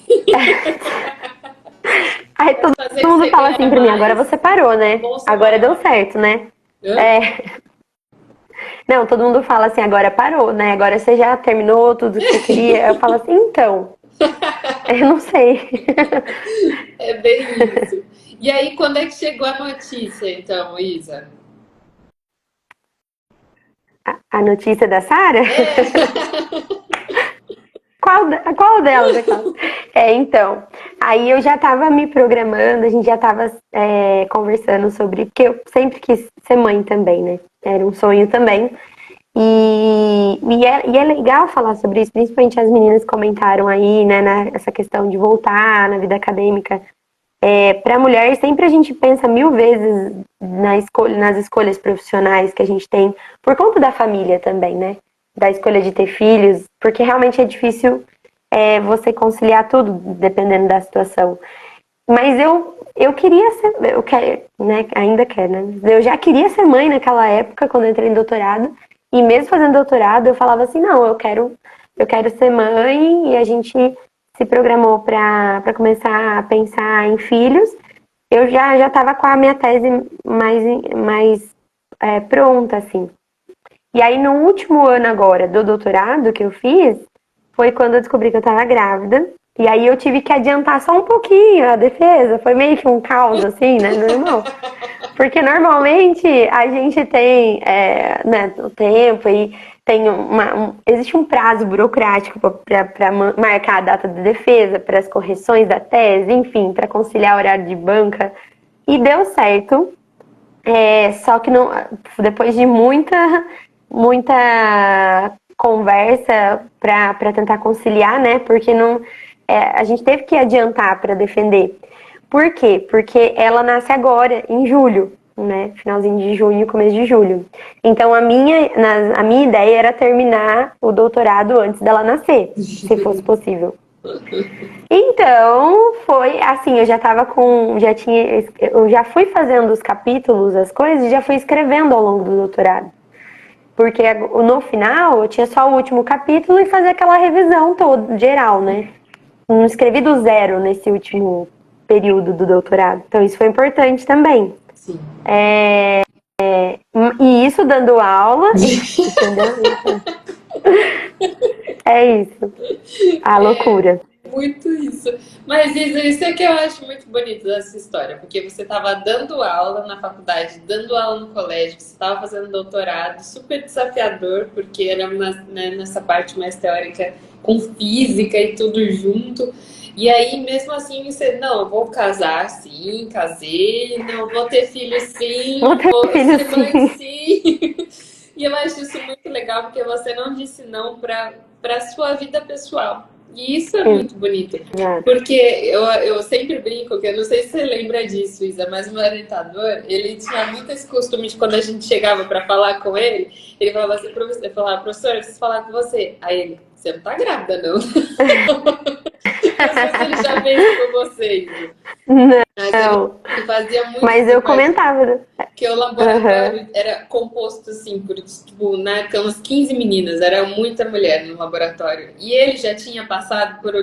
Aí todo mundo fala assim pra mim, agora você parou, né? Agora deu certo, né? Não, todo mundo fala assim, agora parou, né? Agora você já terminou tudo que você queria. Eu falo assim, então, eu não sei. É bem isso. E aí, quando é que chegou a notícia, então, Isa? A notícia da Sara? Qual delas? Então, aí eu já estava me programando, a gente já estava conversando sobre... Porque eu sempre quis ser mãe também, né? Era um sonho também. E é legal falar sobre isso, principalmente as meninas comentaram aí, né? Essa questão de voltar na vida acadêmica. Para a mulher, sempre a gente pensa 1000 vezes nas escolhas profissionais que a gente tem, por conta da família também, né? Da escolha de ter filhos, porque realmente é difícil você conciliar tudo, dependendo da situação. Mas eu queria ser, né? Ainda quero, né? Eu já queria ser mãe naquela época, quando eu entrei em doutorado, e mesmo fazendo doutorado, eu falava assim, não, eu quero ser mãe, e a gente se programou para começar a pensar em filhos. Eu já estava com a minha tese mais pronta, assim. E aí, no último ano agora do doutorado que eu fiz, foi quando eu descobri que eu estava grávida. E aí eu tive que adiantar só um pouquinho a defesa. Foi meio que um caos, assim, né? Normal. Porque normalmente a gente tem né, o tempo e tem existe um prazo burocrático para marcar a data de defesa, para as correções da tese, enfim, para conciliar o horário de banca. E deu certo. Só que não, depois de muita conversa para tentar conciliar, né? Porque não, a gente teve que adiantar para defender. Por quê? Porque ela nasce agora, em julho, né? Finalzinho de junho, começo de julho. Então a minha ideia era terminar o doutorado antes dela nascer, se fosse possível. Então, foi assim, eu já tava eu já fui fazendo os capítulos, as coisas, e já fui escrevendo ao longo do doutorado. Porque no final, eu tinha só o último capítulo e fazer aquela revisão toda, geral, né? Não escrevi do zero nesse último período do doutorado. Então, isso foi importante também. Sim. E isso dando aula, entendeu? É isso. A loucura. Muito isso. Mas isso é que eu acho muito bonito dessa história, porque você estava dando aula na faculdade, dando aula no colégio, você estava fazendo doutorado, super desafiador, porque era nessa parte mais teórica, com física e tudo junto. E aí, mesmo assim, você, não, eu vou casar sim, casei, não, vou ter filho sim, Vou ter vou filho, ser mãe sim. sim. E eu acho isso muito legal, porque você não disse não para sua vida pessoal. E isso é muito bonito. Exato. Porque eu sempre brinco, que eu não sei se você lembra disso, Isa, mas o meu orientador, ele tinha muito esse costume de quando a gente chegava para falar com ele falava assim, professor, eu falava, professor, eu preciso falar com você. Aí ele, você não tá grávida, não. Não sei se ele já fez com vocês. Mas Não. ele fazia muito Mas eu comentava. que o laboratório era composto assim por, tipo, na época, umas 15 meninas, era muita mulher no laboratório. E ele já tinha passado por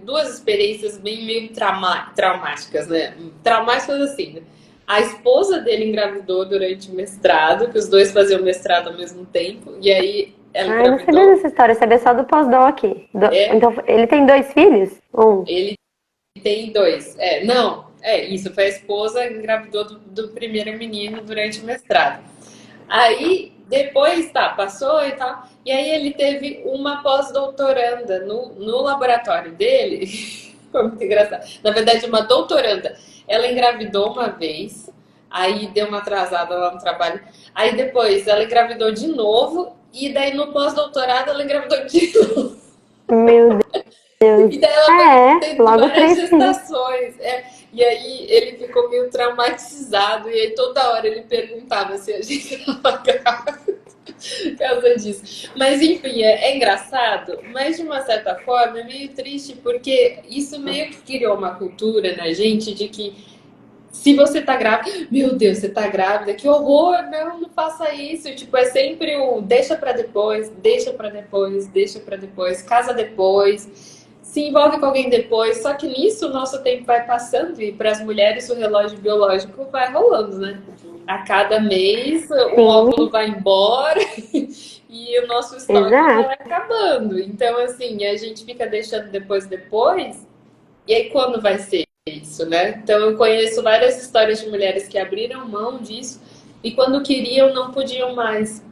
duas experiências bem meio traumáticas, né? Traumáticas assim, né? A esposa dele engravidou durante o mestrado, que os dois faziam mestrado ao mesmo tempo, e aí ela Eu não sabia engravidou. dessa história, eu sabia só do pós-doc. É, Então, ele tem 2 filhos? ele tem dois. Não, isso, foi a esposa que engravidou do primeiro menino durante o mestrado. Aí, depois, passou e tal. E aí ele teve uma pós-doutoranda no laboratório dele. Foi muito engraçado. Na verdade, uma doutoranda. Ela engravidou uma vez, aí deu uma atrasada lá no trabalho. Aí depois ela engravidou de novo, e daí no pós-doutorado ela engravidou de novo. Meu Deus. E daí ela foi tendo Logo várias 3 filhos. gestações. E aí ele ficou meio traumatizado. E aí toda hora ele perguntava se a gente estava grávida por causa disso. Mas enfim, é engraçado, mas de uma certa forma é meio triste, porque isso meio que criou uma cultura na gente de que se você tá grávida, meu Deus, você tá grávida, que horror, não faça isso. Tipo, é sempre o deixa pra depois, deixa pra depois, deixa pra depois, casa depois, se envolve com alguém depois. Só que nisso o nosso tempo vai passando e para as mulheres o relógio biológico vai rolando, né? A cada mês o Sim, óvulo vai embora e o nosso estoque vai exato. acabando. Então, assim, a gente fica deixando depois, e aí quando vai ser isso, né? Então eu conheço várias histórias de mulheres que abriram mão disso e quando queriam não podiam mais.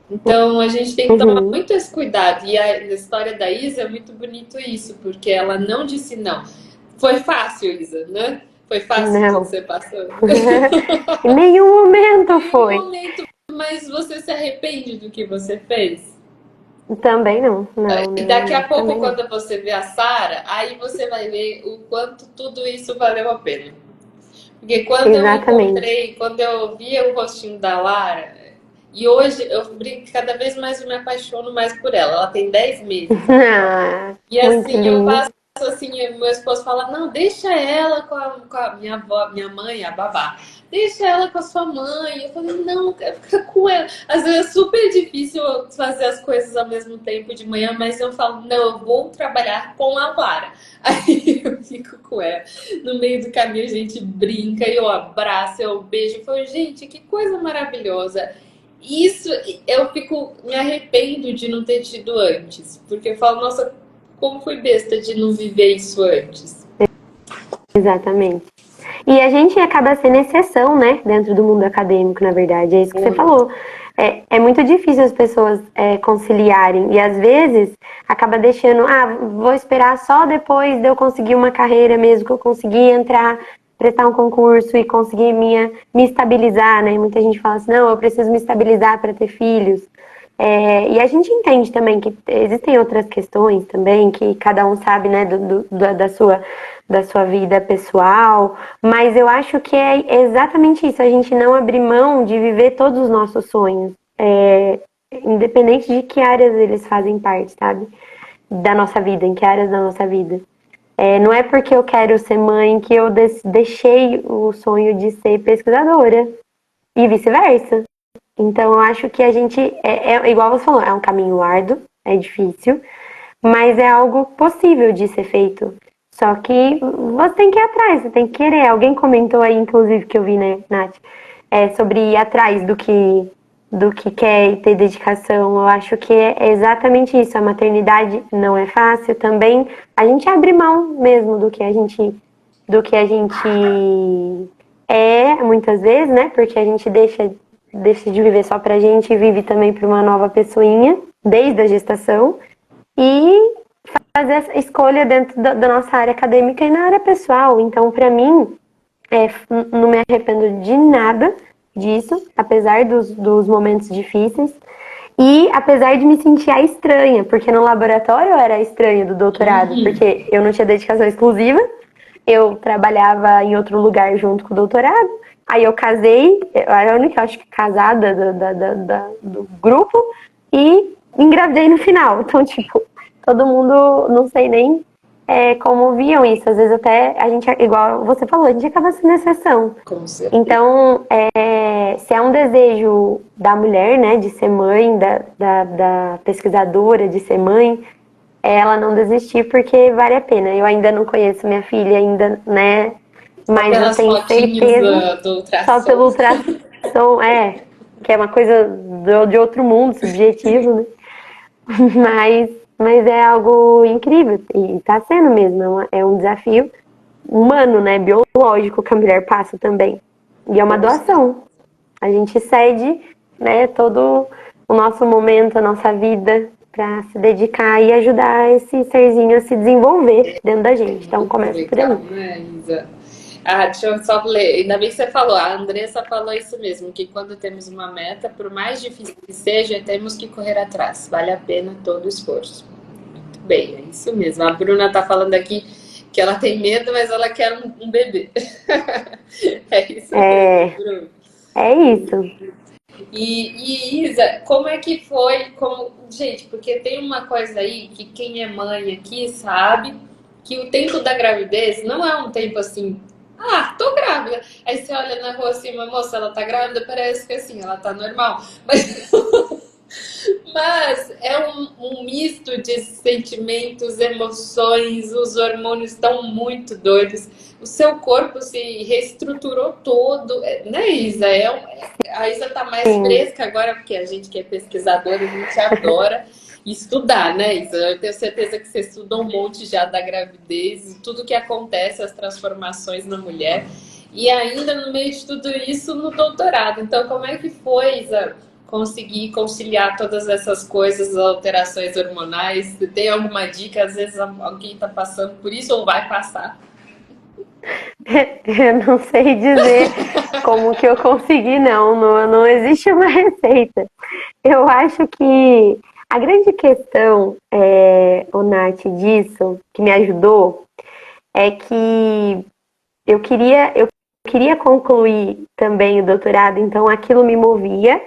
Então a gente tem que tomar Uhum. muito esse cuidado. E a história da Isa é muito bonito isso, porque ela não disse não. Foi fácil, Isa, né? Foi fácil tudo que Não. você passou. Em nenhum momento Em um foi. momento, mas você se arrepende do que você fez? Também não. Não, E nenhum daqui a momento pouco, também não. quando você vê a Sara, aí você vai ver o quanto tudo isso valeu a pena. Porque Exatamente. quando eu via o rostinho da Lara, e hoje eu brinco, cada vez mais eu me apaixono mais por ela. Ela tem 10 meses agora. Ah, E muito assim, eu lindo. passo assim, meu esposo fala, não, deixa ela com a minha avó, minha mãe, a babá. Deixa ela com a sua mãe. Eu falei, não, eu quero ficar com ela. Às vezes é super difícil fazer as coisas ao mesmo tempo de manhã, mas eu falo, não, eu vou trabalhar com a Lara. Aí eu fico com ela. No meio do caminho a gente brinca, eu abraço, eu beijo. Eu falo, gente, que coisa maravilhosa. Isso eu fico, me arrependo de não ter tido antes, porque eu falo, nossa, como fui besta de não viver isso antes. Exatamente. E a gente acaba sendo exceção, né? Dentro do mundo acadêmico, na verdade. É isso que você Muito. falou. É muito difícil as pessoas conciliarem. E às vezes acaba deixando, vou esperar só depois de eu conseguir uma carreira mesmo, que eu conseguir entrar prestar um concurso e conseguir me estabilizar, né? Muita gente fala assim, não, eu preciso me estabilizar para ter filhos. E a gente entende também que existem outras questões também, que cada um sabe, né, da sua vida pessoal, mas eu acho que é exatamente isso, a gente não abrir mão de viver todos os nossos sonhos, independente de que áreas eles fazem parte, sabe? Da nossa vida, em que áreas da nossa vida. Não é porque eu quero ser mãe que eu deixei o sonho de ser pesquisadora, e vice-versa. Então, eu acho que a gente, igual você falou, é um caminho árduo, é difícil, mas é algo possível de ser feito. Só que você tem que ir atrás, você tem que querer. Alguém comentou aí, inclusive, que eu vi, né, Nath, sobre ir atrás do que quer e ter dedicação. Eu acho que é exatamente isso. A maternidade não é fácil também. A gente abre mão mesmo do que a gente muitas vezes, né? Porque a gente deixa de viver só pra gente e vive também pra uma nova pessoinha, desde a gestação, e fazer essa escolha dentro da nossa área acadêmica e na área pessoal. Então, pra mim, não me arrependo de nada disso, apesar dos momentos difíceis. E apesar de me sentir a estranha, porque no laboratório eu era a estranha do doutorado, porque eu não tinha dedicação exclusiva, eu trabalhava em outro lugar junto com o doutorado, aí eu casei, eu era a única, acho que, casada do grupo, e engravidei no final. Então, tipo, todo mundo, não sei nem como viam isso. Às vezes até a gente, igual você falou, a gente acaba sendo exceção. Com certeza. Então, se é um desejo da mulher, né, de ser mãe, da pesquisadora, de ser mãe, ela não desistir porque vale a pena. Eu ainda não conheço minha filha, ainda, né, mas eu tenho certeza, do ultrassom. só pelo ultrassom, que é uma coisa de outro mundo, subjetivo, né? Mas é algo incrível, e está sendo mesmo, é um desafio humano, né, biológico que a mulher passa também. E é uma doação. A gente cede, né, todo o nosso momento, a nossa vida, para se dedicar e ajudar esse serzinho a se desenvolver dentro da gente. Então começa por aí. Né, Isa? Deixa eu só ler. Ainda bem que você falou, a Andressa falou isso mesmo, que quando temos uma meta, por mais difícil que seja, temos que correr atrás. Vale a pena todo o esforço. Muito bem, é isso mesmo. A Bruna tá falando aqui que ela tem medo, mas ela quer um bebê. É isso mesmo, Bruna. É isso. E Isa, como é que foi? Gente, porque tem uma coisa aí que quem é mãe aqui sabe que o tempo da gravidez não é um tempo assim, tô grávida. Aí você olha na rua assim, uma moça, ela tá grávida, parece que assim, ela tá normal. Mas é um misto de sentimentos, emoções, os hormônios estão muito doidos. O seu corpo se reestruturou todo, né, Isa? A Isa tá mais fresca agora, porque a gente que é pesquisadora, a gente adora estudar, né, Isa? Eu tenho certeza que você estuda um monte já da gravidez, tudo que acontece, as transformações na mulher. E ainda no meio de tudo isso, no doutorado. Então, como é que foi, Isa, conseguir conciliar todas essas coisas, as alterações hormonais? Tem alguma dica? Às vezes alguém está passando por isso ou vai passar? Eu não sei dizer como que eu consegui, não existe uma receita. Eu acho que a grande questão, Nath, disso, que me ajudou, é que eu queria concluir também o doutorado, então aquilo me movia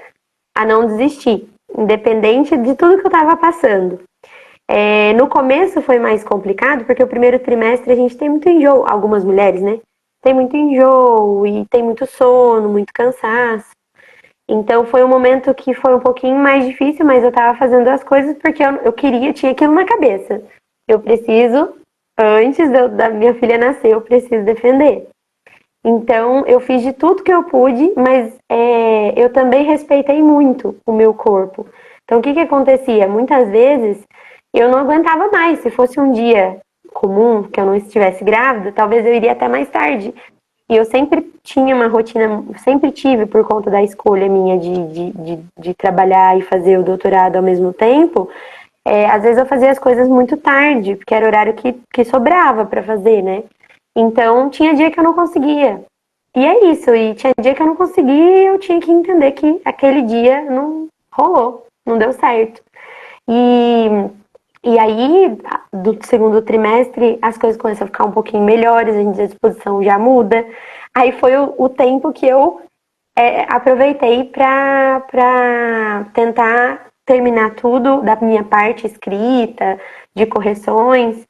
a não desistir, independente de tudo que eu estava passando. No começo foi mais complicado, porque o primeiro trimestre a gente tem muito enjoo, algumas mulheres, né? Tem muito enjoo e tem muito sono, muito cansaço. Então foi um momento que foi um pouquinho mais difícil, mas eu tava fazendo as coisas porque eu tinha aquilo na cabeça. Eu preciso, antes da minha filha nascer, eu preciso defender. Então eu fiz de tudo que eu pude, mas eu também respeitei muito o meu corpo. Então o que acontecia? Muitas vezes eu não aguentava mais. Se fosse um dia comum, que eu não estivesse grávida, talvez eu iria até mais tarde. E eu sempre tinha uma rotina, sempre tive, por conta da escolha minha de trabalhar e fazer o doutorado ao mesmo tempo, às vezes eu fazia as coisas muito tarde, porque era o horário que sobrava para fazer, né? Então, tinha dia que eu não conseguia. E é isso, e tinha dia que eu não conseguia e eu tinha que entender que aquele dia não rolou, não deu certo. E, e aí, do segundo trimestre, as coisas começam a ficar um pouquinho melhores, a disposição já muda. Aí foi o tempo que eu aproveitei para tentar terminar tudo da minha parte escrita, de correções.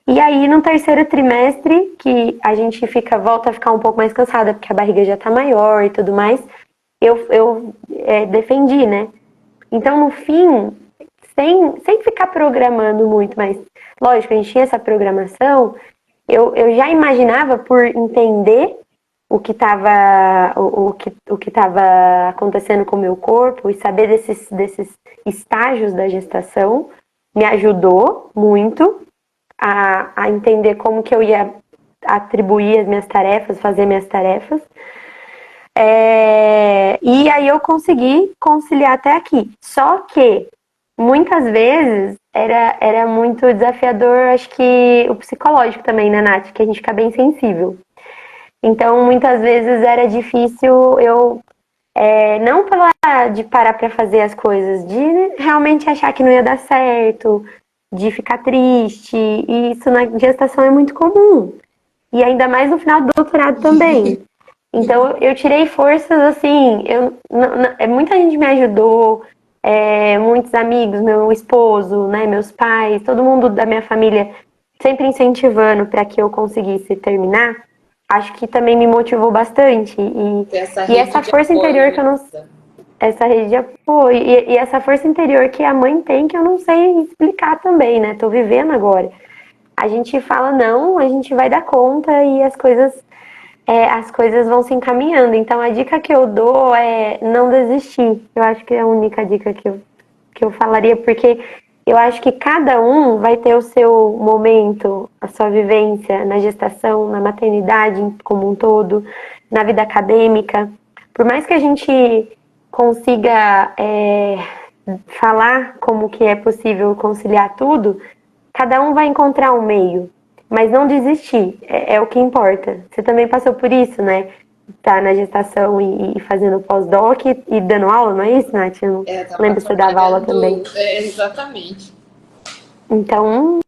E aí, no terceiro trimestre, que a gente volta a ficar um pouco mais cansada, porque a barriga já tá maior e tudo mais, eu defendi, né? Então, no fim, sem ficar programando muito, mas lógico, a gente tinha essa programação, eu já imaginava por entender o que estava acontecendo com o meu corpo e saber desses estágios da gestação me ajudou muito a entender como que eu ia atribuir as minhas tarefas, fazer minhas tarefas. E aí eu consegui conciliar até aqui. Só que muitas vezes era muito desafiador, acho que o psicológico também, né, Nath? Que a gente fica bem sensível. Então, muitas vezes era difícil eu, não de parar para fazer as coisas, de realmente achar que não ia dar certo, de ficar triste. E isso na gestação é muito comum. E ainda mais no final do doutorado também. Então, eu tirei forças assim. Muita gente me ajudou, muitos amigos, meu esposo, né, meus pais, todo mundo da minha família sempre incentivando para que eu conseguisse terminar. Acho que também me motivou bastante. E essa força interior que eu não. Essa rede de apoio. E essa força interior que a mãe tem, que eu não sei explicar também, né? Tô vivendo agora. A gente fala, não, a gente vai dar conta e as coisas vão se encaminhando. Então, a dica que eu dou é não desistir. Eu acho que é a única dica que eu falaria, porque eu acho que cada um vai ter o seu momento, a sua vivência na gestação, na maternidade como um todo, na vida acadêmica. Por mais que a gente consiga falar como que é possível conciliar tudo, cada um vai encontrar um meio. Mas não desistir, é o que importa. Você também passou por isso, né? Tá na gestação e fazendo pós-doc e dando aula, não é isso, Nath? Eu não Tava lembro se você dava aula também. trabalhando. Exatamente. Então,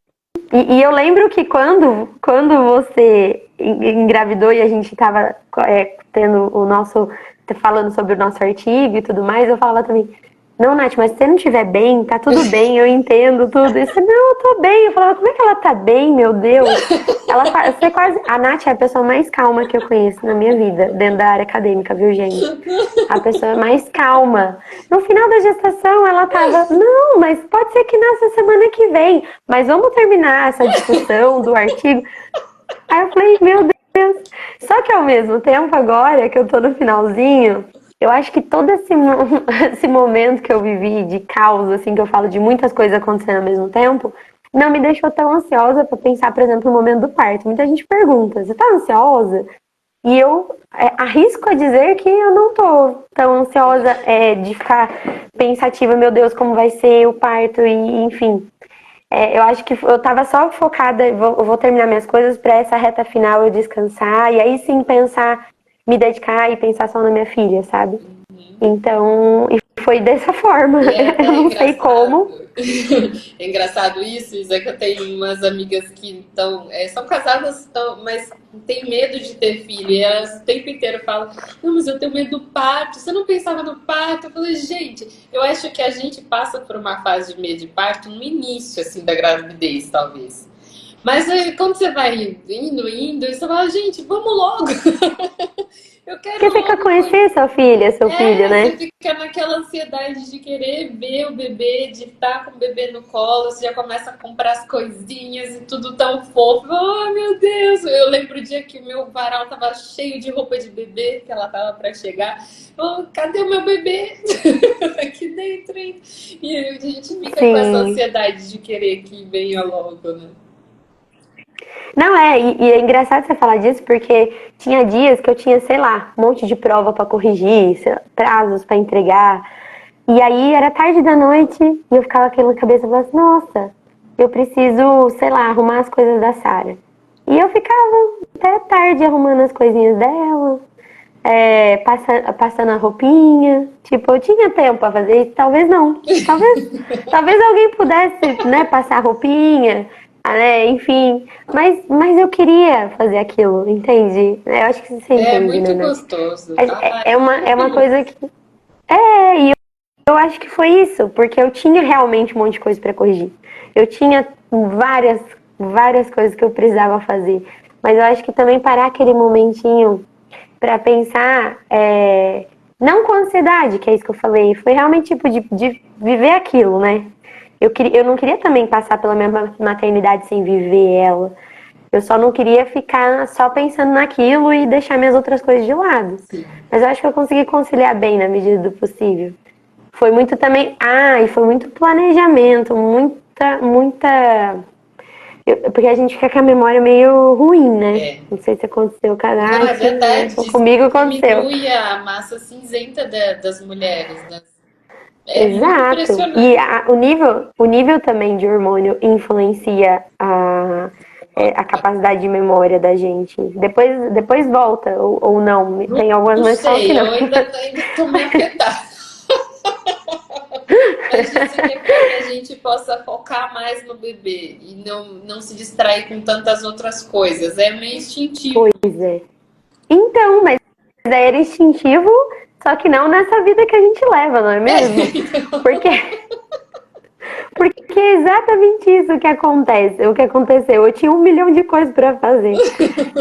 e eu lembro que quando você engravidou e a gente estava tendo falando sobre o nosso artigo e tudo mais, eu falava também, não, Nath, mas se você não estiver bem, tá tudo bem, eu entendo tudo. E você, não, eu tô bem. Eu falava, como é que ela tá bem, meu Deus? A Nath é a pessoa mais calma que eu conheço na minha vida, dentro da área acadêmica, viu, gente? A pessoa mais calma. No final da gestação, ela tava, não, mas pode ser que nasça semana que vem, mas vamos terminar essa discussão do artigo. Aí eu falei, meu Deus. Só que ao mesmo tempo, agora que eu tô no finalzinho, eu acho que todo esse momento que eu vivi de caos, assim, que eu falo de muitas coisas acontecendo ao mesmo tempo, não me deixou tão ansiosa para pensar, por exemplo, no momento do parto. Muita gente pergunta, você tá ansiosa? E eu arrisco a dizer que eu não tô tão ansiosa de ficar pensativa, meu Deus, como vai ser o parto e enfim. Eu acho que eu tava só focada, eu vou terminar minhas coisas para essa reta final eu descansar e aí sim pensar, me dedicar e pensar só na minha filha, sabe? Então, e foi dessa forma. E é Eu até não sei como. engraçado. É engraçado isso, Isa, que eu tenho umas amigas que são casadas, mas têm medo de ter filho. E elas o tempo inteiro falam, não, mas eu tenho medo do parto. Você não pensava no parto? Eu falei, gente, eu acho que a gente passa por uma fase de medo de parto no início, assim, da gravidez, talvez. Mas quando você vai indo, você fala, gente, vamos logo. Eu Porque quero você quer logo. conhecer sua filha, seu filho, Você né? fica naquela ansiedade de querer ver o bebê, de estar com o bebê no colo, você já começa a comprar as coisinhas e tudo tão fofo. Oh, meu Deus! Eu lembro o dia que o meu varal tava cheio de roupa de bebê, que ela tava para chegar. Oh, cadê o meu bebê? Aqui dentro, hein? E a gente fica com essa Sim. ansiedade de querer que venha logo, né? Não, e é engraçado você falar disso, porque tinha dias que eu tinha, sei lá, um monte de prova para corrigir, prazos para entregar. E aí era tarde da noite e eu ficava com aquilo na cabeça e falava assim, nossa, eu preciso, sei lá, arrumar as coisas da Sara. E eu ficava até tarde arrumando as coisinhas dela, passando a roupinha. Tipo, eu tinha tempo pra fazer isso? Talvez não. Talvez alguém pudesse, né, passar a roupinha, né, enfim. Mas eu queria fazer aquilo, entende? Eu acho que você É entende, né, muito Nath? gostoso. É uma coisa que. E eu acho que foi isso, porque eu tinha realmente um monte de coisa pra corrigir. Eu tinha várias, várias coisas que eu precisava fazer. Mas eu acho que também parar aquele momentinho pra pensar, não com ansiedade, que é isso que eu falei, foi realmente tipo de viver aquilo, né? Eu não queria também passar pela minha maternidade sem viver ela. Eu só não queria ficar só pensando naquilo e deixar minhas outras coisas de lado. Sim. Mas eu acho que eu consegui conciliar bem na medida do possível. Foi muito também. E foi muito planejamento, muita. Porque a gente fica com a memória meio ruim, né? É. Não sei se aconteceu com a Não, é Nath, né? verdade. Diz Comigo que aconteceu. diminui a massa cinzenta das mulheres, né? É muito Exato. E impressionante. o nível também de hormônio influencia a capacidade de memória da gente. Depois volta, ou não. Tem algumas Não mães que falam que sei, não. eu ainda tô meio afetada. Mas dizem que é para que a gente possa focar mais no bebê e não se distrair com tantas outras coisas. É meio instintivo. Pois é. Então, mas daí era instintivo, só que não nessa vida que a gente leva, não é mesmo? Porque, porque é exatamente isso que acontece. O que aconteceu? Eu tinha 1 milhão de coisas para fazer.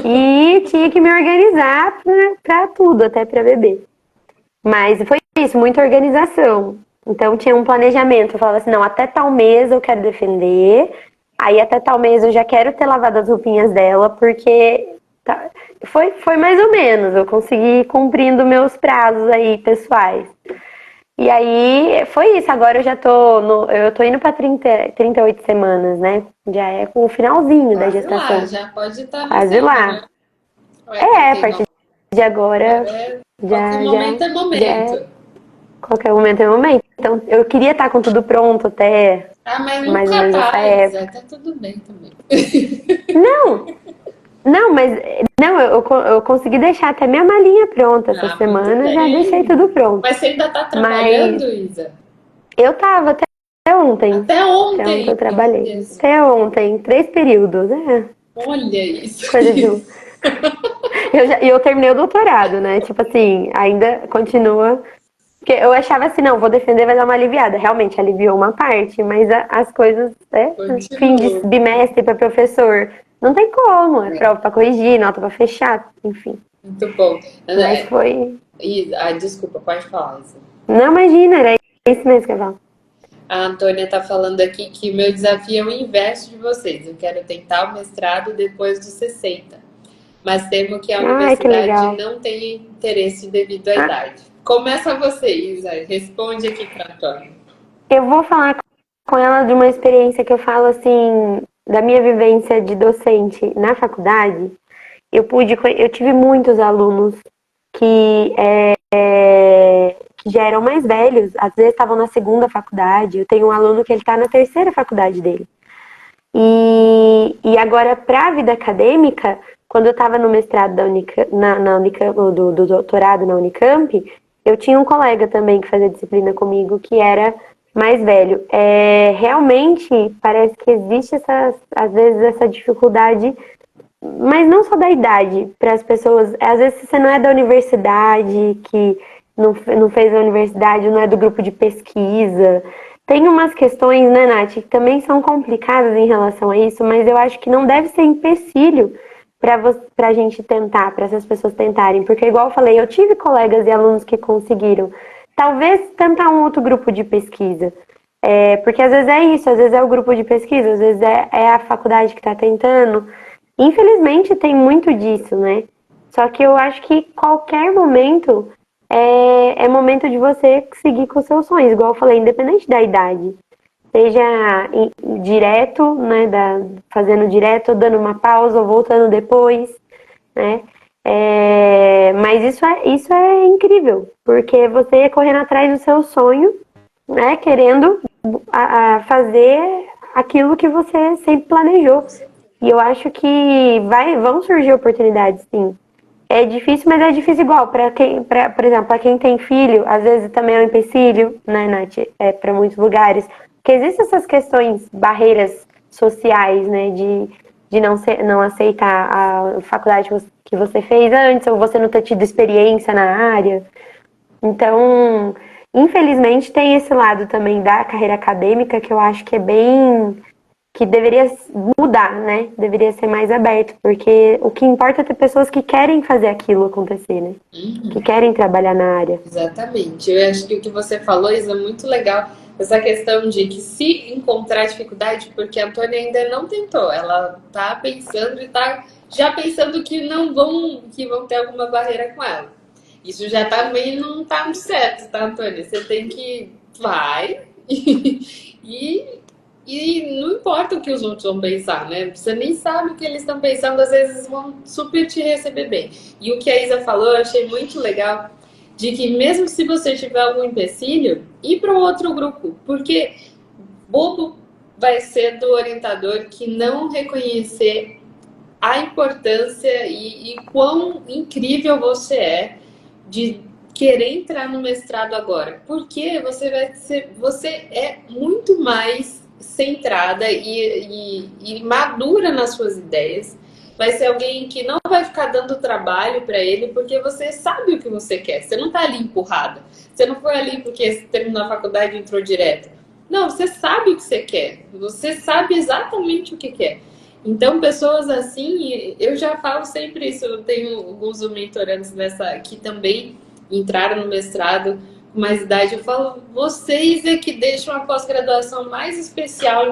E tinha que me organizar para tudo, até para beber. Mas foi isso, muita organização. Então tinha um planejamento. Eu falava assim, não, até tal mês eu quero defender. Aí até tal mês eu já quero ter lavado as roupinhas dela, porque foi mais ou menos. Eu consegui ir cumprindo meus prazos aí pessoais. E aí foi isso. Agora eu já eu tô indo pra 38 semanas, né? Já é o finalzinho da Quase lá, gestação. já pode estar Quase nascendo, lá. né? Ou é trinta A e partir nove de agora Qualquer já, já, momento é já é. momento. Qualquer momento é momento. Então, eu queria estar com tudo pronto até Ah, mas mais ou nunca menos essa tá, Isa. época. Tá tudo bem também. Não, não, mas não, eu consegui deixar até minha malinha pronta essa Ah, muito semana, já deixei bem. tudo pronto. Mas você ainda tá Mas trabalhando, Isa? eu tava até ontem. Até Até ontem ontem. eu trabalhei. Olha só. Até ontem, 3 períodos. Olha isso. Coisa de. Eu terminei o doutorado, né? Tipo assim, ainda continua. Porque eu achava assim, não, vou defender, vai dar uma aliviada. Realmente aliviou uma parte, mas as coisas, fim de Continua. bimestre para professor, não tem como, é prova para corrigir, nota para fechar, enfim. Muito bom. Mas foi. Desculpa, pode falar, Isa. Não, imagina, era isso mesmo que eu falo. A Antônia tá falando aqui que meu desafio é o inverso de vocês. Eu quero tentar o mestrado depois dos 60. Mas temo que a Ai, que universidade legal. não tenha interesse devido à Ah, idade. Começa você, Isa. Responde aqui para Antônia. eu vou falar com ela de uma experiência que eu falo assim, da minha vivência de docente na faculdade. Eu tive muitos alunos que, que já eram mais velhos, às vezes estavam na segunda faculdade. Eu tenho um aluno que ele está na terceira faculdade dele. E agora, para a vida acadêmica, quando eu estava no mestrado da na Unicamp, do doutorado na Unicamp, eu tinha um colega também que fazia disciplina comigo, que era mais velho. Realmente, parece que existe, às vezes, essa dificuldade, mas não só da idade, para as pessoas. Às vezes, se você não é da universidade, que não fez a universidade, não é do grupo de pesquisa. Tem umas questões, né, Nath, que também são complicadas em relação a isso, mas eu acho que não deve ser empecilho para a gente tentar, para essas pessoas tentarem. Porque, igual eu falei, eu tive colegas e alunos que conseguiram. Talvez tentar um outro grupo de pesquisa. Porque às vezes é isso, às vezes é o grupo de pesquisa, às vezes é a faculdade que está tentando. Infelizmente tem muito disso, né? Só que eu acho que qualquer momento é momento de você seguir com os seus sonhos, igual eu falei, independente da idade. Seja direto, né? Fazendo direto, ou dando uma pausa, ou voltando depois, né? Mas isso é incrível, porque você ia correndo atrás do seu sonho, né? Querendo fazer aquilo que você sempre planejou. E eu acho que vão surgir oportunidades, sim. É difícil, mas é difícil igual. Para quem, por exemplo, para quem tem filho, às vezes também é um empecilho, né, Nath? É para muitos lugares. Porque existem essas questões, barreiras sociais, né, de não aceitar a faculdade que você fez antes, ou você não ter tido experiência na área. Então, infelizmente, tem esse lado também da carreira acadêmica que eu acho que é bem que deveria mudar, né? Deveria ser mais aberto, porque o que importa é ter pessoas que querem fazer aquilo acontecer, né? Que querem trabalhar na área. Exatamente. Eu acho que o que você falou, Isa, é muito legal. Essa questão de que se encontrar dificuldade, porque a Antônia ainda não tentou, ela tá pensando e tá já pensando que vão ter alguma barreira com ela. Isso já também não tá muito certo, tá, Antônia? Você tem que vai e, e não importa o que os outros vão pensar, né? Você nem sabe o que eles estão pensando, às vezes vão super te receber bem. E o que a Isa falou, eu achei muito legal de que mesmo se você tiver algum empecilho, ir para um outro grupo, porque bobo vai ser do orientador que não reconhecer a importância e quão incrível você é de querer entrar no mestrado agora, porque você é muito mais centrada e madura nas suas ideias. Vai ser alguém que não vai ficar dando trabalho para ele, porque você sabe o que você quer. Você não está ali empurrada. Você não foi ali porque você terminou a faculdade e entrou direto. Não, você sabe o que você quer. Você sabe exatamente o que quer. Então, pessoas assim, eu já falo sempre isso. Eu tenho alguns mentorandos que também entraram no mestrado com mais idade. Eu falo, vocês é que deixam a pós-graduação mais especial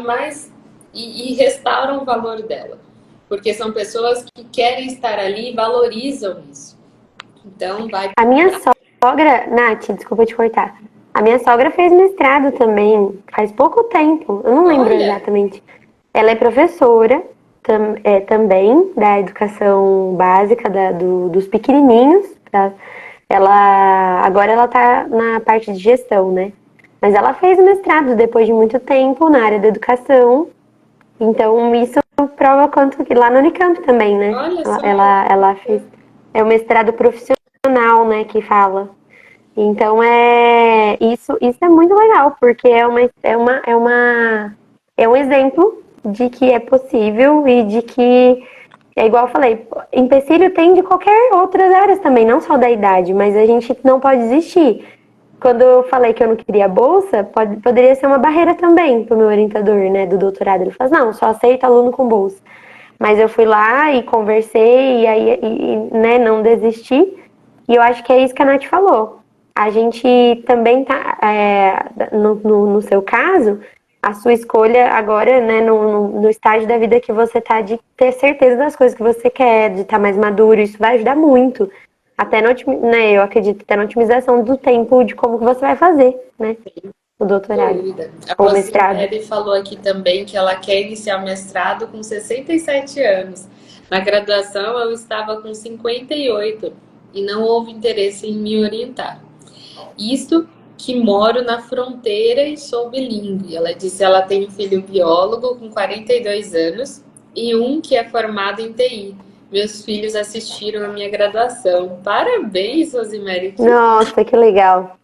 e restauram o valor dela. Porque são pessoas que querem estar ali e valorizam isso. Então, vai. A minha sogra, Nath, desculpa te cortar. A minha sogra fez mestrado também, faz pouco tempo, eu não lembro exatamente. Ela é professora também da educação básica dos pequenininhos. Tá? Agora ela está na parte de gestão, né? Mas ela fez mestrado depois de muito tempo na área da educação. Então isso prova quanto que lá no Unicamp também, né? Olha só. Ela fez o mestrado profissional, né? Que fala. Então isso é muito legal porque é um exemplo de que é possível e de que é igual eu falei, empecilho tem de qualquer outras áreas também, não só da idade, mas a gente não pode desistir. Quando eu falei que eu não queria bolsa, poderia ser uma barreira também para o meu orientador, né, do doutorado. Ele falou, não, só aceita aluno com bolsa. Mas eu fui lá e conversei e aí, né, não desisti. E eu acho que é isso que a Nath falou. A gente também tá, no seu caso, a sua escolha agora, né, no estágio da vida que você tá, de ter certeza das coisas que você quer, de estar mais maduro, isso vai ajudar muito. Até né, eu acredito até na otimização do tempo de como que você vai fazer, né, o doutorado. A ou mestrado. Rosemary falou aqui também que ela quer iniciar o mestrado com 67 anos. Na graduação eu estava com 58 e não houve interesse em me orientar. Isto que moro na fronteira e sou bilíngue. Ela disse que ela tem um filho biólogo com 42 anos e um que é formado em TI. Meus filhos assistiram a minha graduação. Parabéns, Rosemary. Nossa, que legal.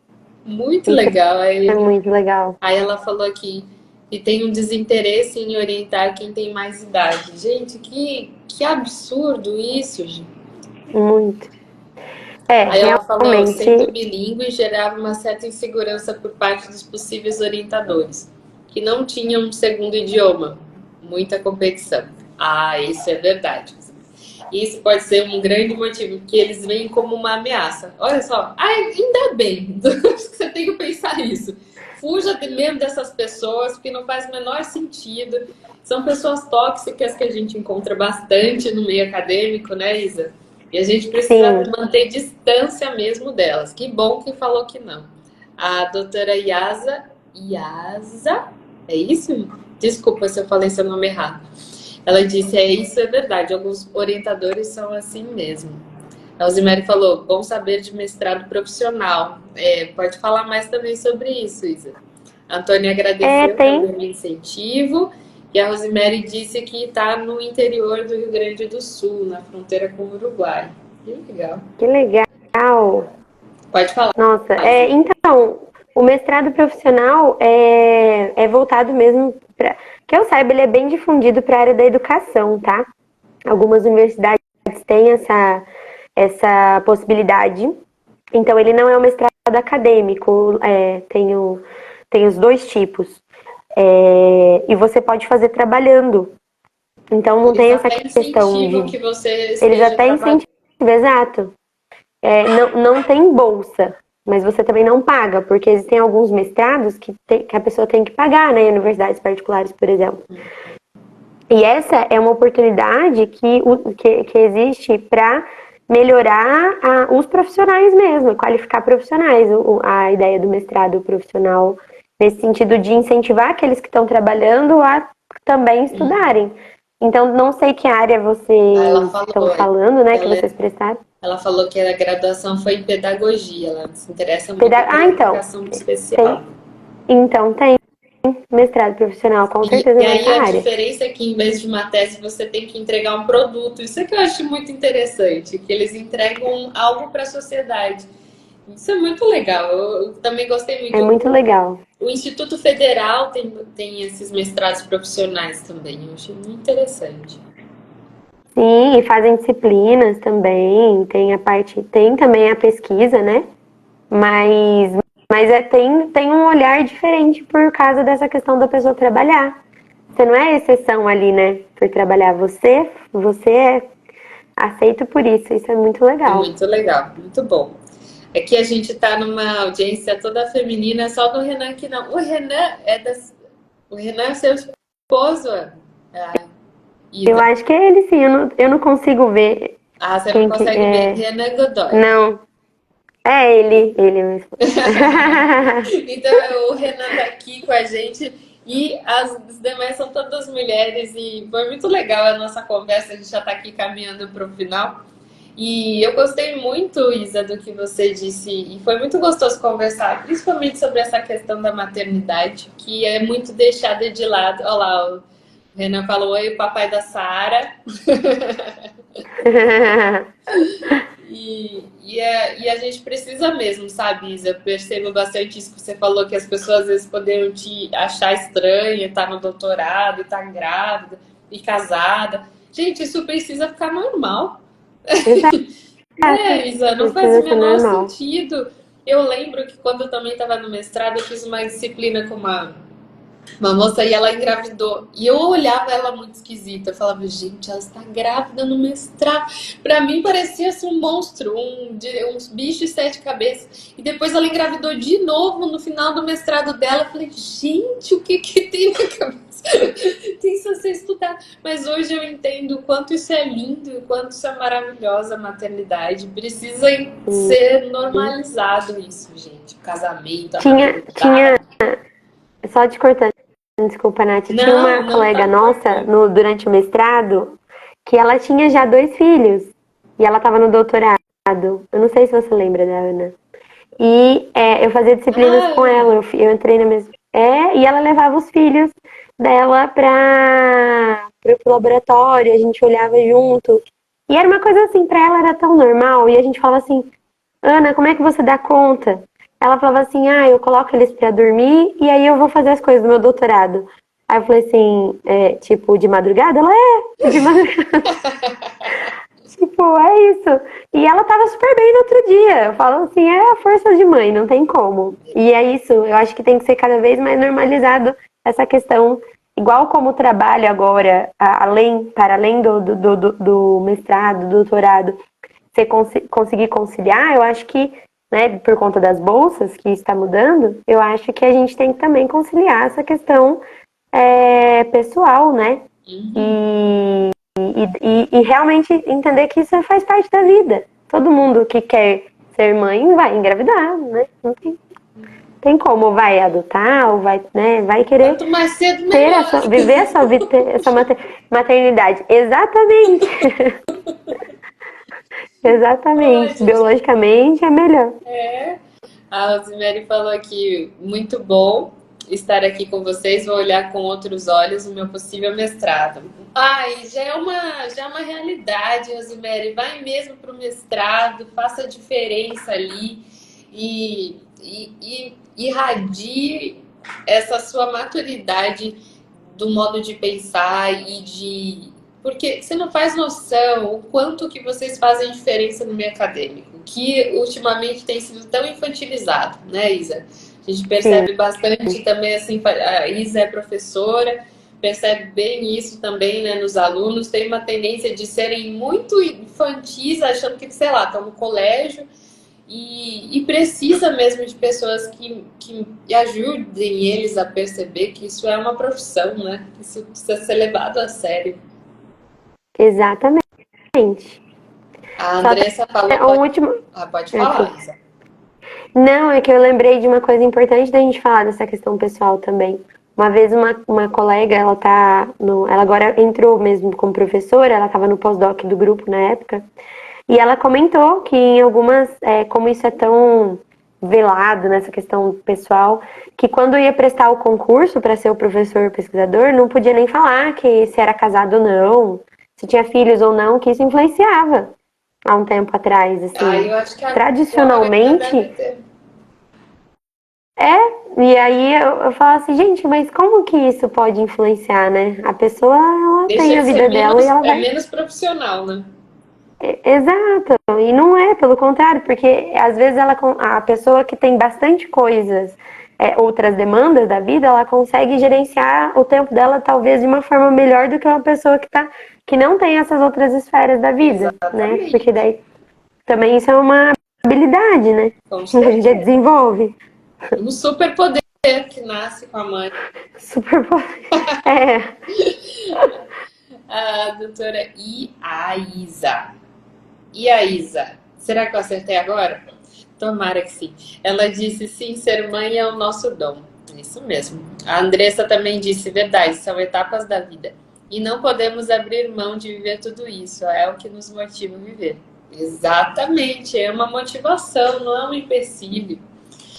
Muito legal. É muito legal. Aí ela falou aqui que tem um desinteresse em orientar quem tem mais idade. Gente, que absurdo isso, gente. Muito. Aí ela falou, realmente. sendo bilíngue, gerava uma certa insegurança por parte dos possíveis orientadores, que não tinham um segundo idioma, muita competição. Ah, isso é verdade. Isso pode ser um grande motivo, porque eles veem como uma ameaça. Olha só, ainda bem, você tem que pensar isso. Fuja mesmo dessas pessoas, porque não faz o menor sentido. São pessoas tóxicas que a gente encontra bastante no meio acadêmico, né, Isa? E a gente precisa manter distância mesmo delas. Que bom que falou que não. A doutora Yasa, é isso? Desculpa se eu falei seu nome errado. Ela disse, isso é verdade, alguns orientadores são assim mesmo. A Rosemary falou, bom saber de mestrado profissional. Pode falar mais também sobre isso, Isa. A Antônia agradeceu pelo incentivo E a Rosemary disse que está no interior do Rio Grande do Sul, na fronteira com o Uruguai. Que legal. Que legal! Pode falar, Nossa, Isa. então, o mestrado profissional é voltado mesmo para. Que eu saiba, ele é bem difundido para a área da educação, tá? Algumas universidades têm essa possibilidade. Então, ele não é um mestrado acadêmico, tem os dois tipos. E você pode fazer trabalhando. Então, não Eles tem essa até questão incentivam de. que você Eles esteja até trabalhando. incentivam, exato. Não tem bolsa, mas você também não paga, porque existem alguns mestrados que a pessoa tem que pagar, né, em universidades particulares, por exemplo. E essa é uma oportunidade que existe para melhorar os profissionais mesmo, qualificar profissionais, a ideia do mestrado profissional, nesse sentido de incentivar aqueles que estão trabalhando a também estudarem. Então, não sei que área Ela vocês estão falou, falando, né, que ela, vocês prestaram. ela falou que a graduação foi em pedagogia, ela se interessa muito pela Então, educação especial. tem, então tem mestrado profissional, com E certeza aí nessa a área. diferença é que em vez de uma tese você tem que entregar um produto. Isso é que eu acho muito interessante, que eles entregam algo para a sociedade. Isso é muito legal. Eu também gostei É muito. muito legal. O Instituto Federal tem esses mestrados profissionais também. Eu achei muito interessante. Sim, e fazem disciplinas também, tem também a pesquisa, né? Mas tem um olhar diferente por causa dessa questão da pessoa trabalhar. Você não é exceção ali, né? Por trabalhar. Você é aceito por isso. Isso é muito É legal. muito legal, muito bom. Aqui a gente está numa audiência toda feminina, só do Renan que não. O Renan é seu esposo, Eu Isa. acho que é ele sim, eu não consigo ver Ah, você não quem que consegue ver. é. Renan Godoy. Não, é ele mesmo. Então o Renan tá aqui com a gente e as demais são todas mulheres e foi muito legal a nossa conversa, a gente já tá aqui caminhando para o final. E eu gostei muito, Isa, do que você disse e foi muito gostoso conversar, principalmente sobre essa questão da maternidade, que é muito deixada de lado. Olha lá, o Renan falou, oi, o papai da Sara. E a gente precisa mesmo, sabe, Isa? Eu percebo bastante isso que você falou, que as pessoas às vezes poderiam te achar estranha, estar no doutorado, estar grávida e casada. Gente, isso precisa ficar normal. Exato. Isa, não faz o Precisa ser menor normal. sentido. Eu lembro que quando eu também estava no mestrado, eu fiz uma disciplina com uma moça e ela engravidou. E eu olhava ela muito esquisita. Eu falava, gente, ela está grávida no mestrado. Pra mim parecia assim, um monstro, um bicho de sete cabeças. E depois ela engravidou de novo no final do mestrado dela. Eu falei, gente, o que que tem na cabeça? Tem que ser estudar. Mas hoje eu entendo o quanto isso é lindo, o quanto isso é maravilhosa a maternidade. Precisa ser normalizado isso, gente. O casamento, a Tinha, maternidade. só te cortando, desculpa, Nath, tinha Não, uma não colega tá nossa cortando. durante o mestrado que ela tinha já 2 filhos e ela estava no doutorado. Eu não sei se você lembra da Ana. E eu fazia disciplinas Ah, com ela, Ana. eu entrei na mesma. E ela levava os filhos dela para o laboratório, a gente olhava junto. E era uma coisa assim, para ela era tão normal. E a gente falava assim, Ana, como é que você dá conta? Ela falava assim, eu coloco eles pra dormir e aí eu vou fazer as coisas do meu doutorado. Aí eu falei assim, tipo, de madrugada? Ela de madrugada. Tipo, é isso. E ela tava super bem no outro dia. Eu falo assim, é a força de mãe, não tem como. E é isso, eu acho que tem que ser cada vez mais normalizado essa questão, igual como o trabalho agora, para além do mestrado, do doutorado, você conseguir conciliar, eu acho que, né, por conta das bolsas que está mudando, eu acho que a gente tem que também conciliar essa questão pessoal, né? E realmente entender que isso faz parte da vida. Todo mundo que quer ser mãe vai engravidar, né? Não tem como, vai adotar ou vai, né, vai querer Quanto mais cedo, ter melhor. viver a sua vida, essa maternidade. Exatamente. Ai, Exatamente. gente, Biologicamente é melhor. é. A Rosemary falou aqui, muito bom. estar aqui com vocês, vou olhar com outros olhos o meu possível mestrado. Ai, já é uma realidade, Rosemary. Vai mesmo para o mestrado, faça a diferença ali e irradie essa sua maturidade do modo de pensar e de... Porque você não faz noção o quanto que vocês fazem diferença no meio acadêmico, que ultimamente tem sido tão infantilizado, né, Isa? A gente Sim. percebe bastante também, assim, a Isa é professora, percebe bem isso também, né, nos alunos, tem uma tendência de serem muito infantis, achando que, sei lá, estão no colégio, e precisa mesmo de pessoas que ajudem eles a perceber que isso é uma profissão, né? Que isso precisa ser levado a sério. Exatamente. A Só Andressa falou, o último. pode falar, Desculpa. Isa. Não, é que eu lembrei de uma coisa importante da gente falar dessa questão pessoal também. Uma vez uma colega, ela tá no, ela agora entrou mesmo como professora, ela estava no pós-doc do grupo na época, e ela comentou que em algumas, como isso é tão velado nessa questão pessoal, que quando ia prestar o concurso para ser o professor pesquisador, não podia nem falar que se era casado ou não, se tinha filhos ou não, que isso influenciava há um tempo atrás, assim. Eu acho que agora já deve Tradicionalmente, ter. e aí eu falo assim, gente, mas como que isso pode influenciar, né? A pessoa, ela Deixa tem a de ser vida dela e ela vai... menos profissional, né? Exato, e não é, pelo contrário, porque às vezes a pessoa que tem bastante coisas, outras demandas da vida, ela consegue gerenciar o tempo dela talvez de uma forma melhor do que uma pessoa que não tem essas outras esferas da vida, né? Exatamente. Porque daí também isso é uma habilidade, né? Com Que a gente certeza. desenvolve. Um superpoder que nasce com a mãe. Super. É. A doutora Isa. E a Isa? Será que eu acertei agora? Tomara que sim. Ela disse: sim, ser mãe é o nosso dom. Isso mesmo. A Andressa também disse: verdade, são etapas da vida. E não podemos abrir mão de viver tudo isso. É o que nos motiva a viver. Exatamente. É uma motivação, não é um empecilho.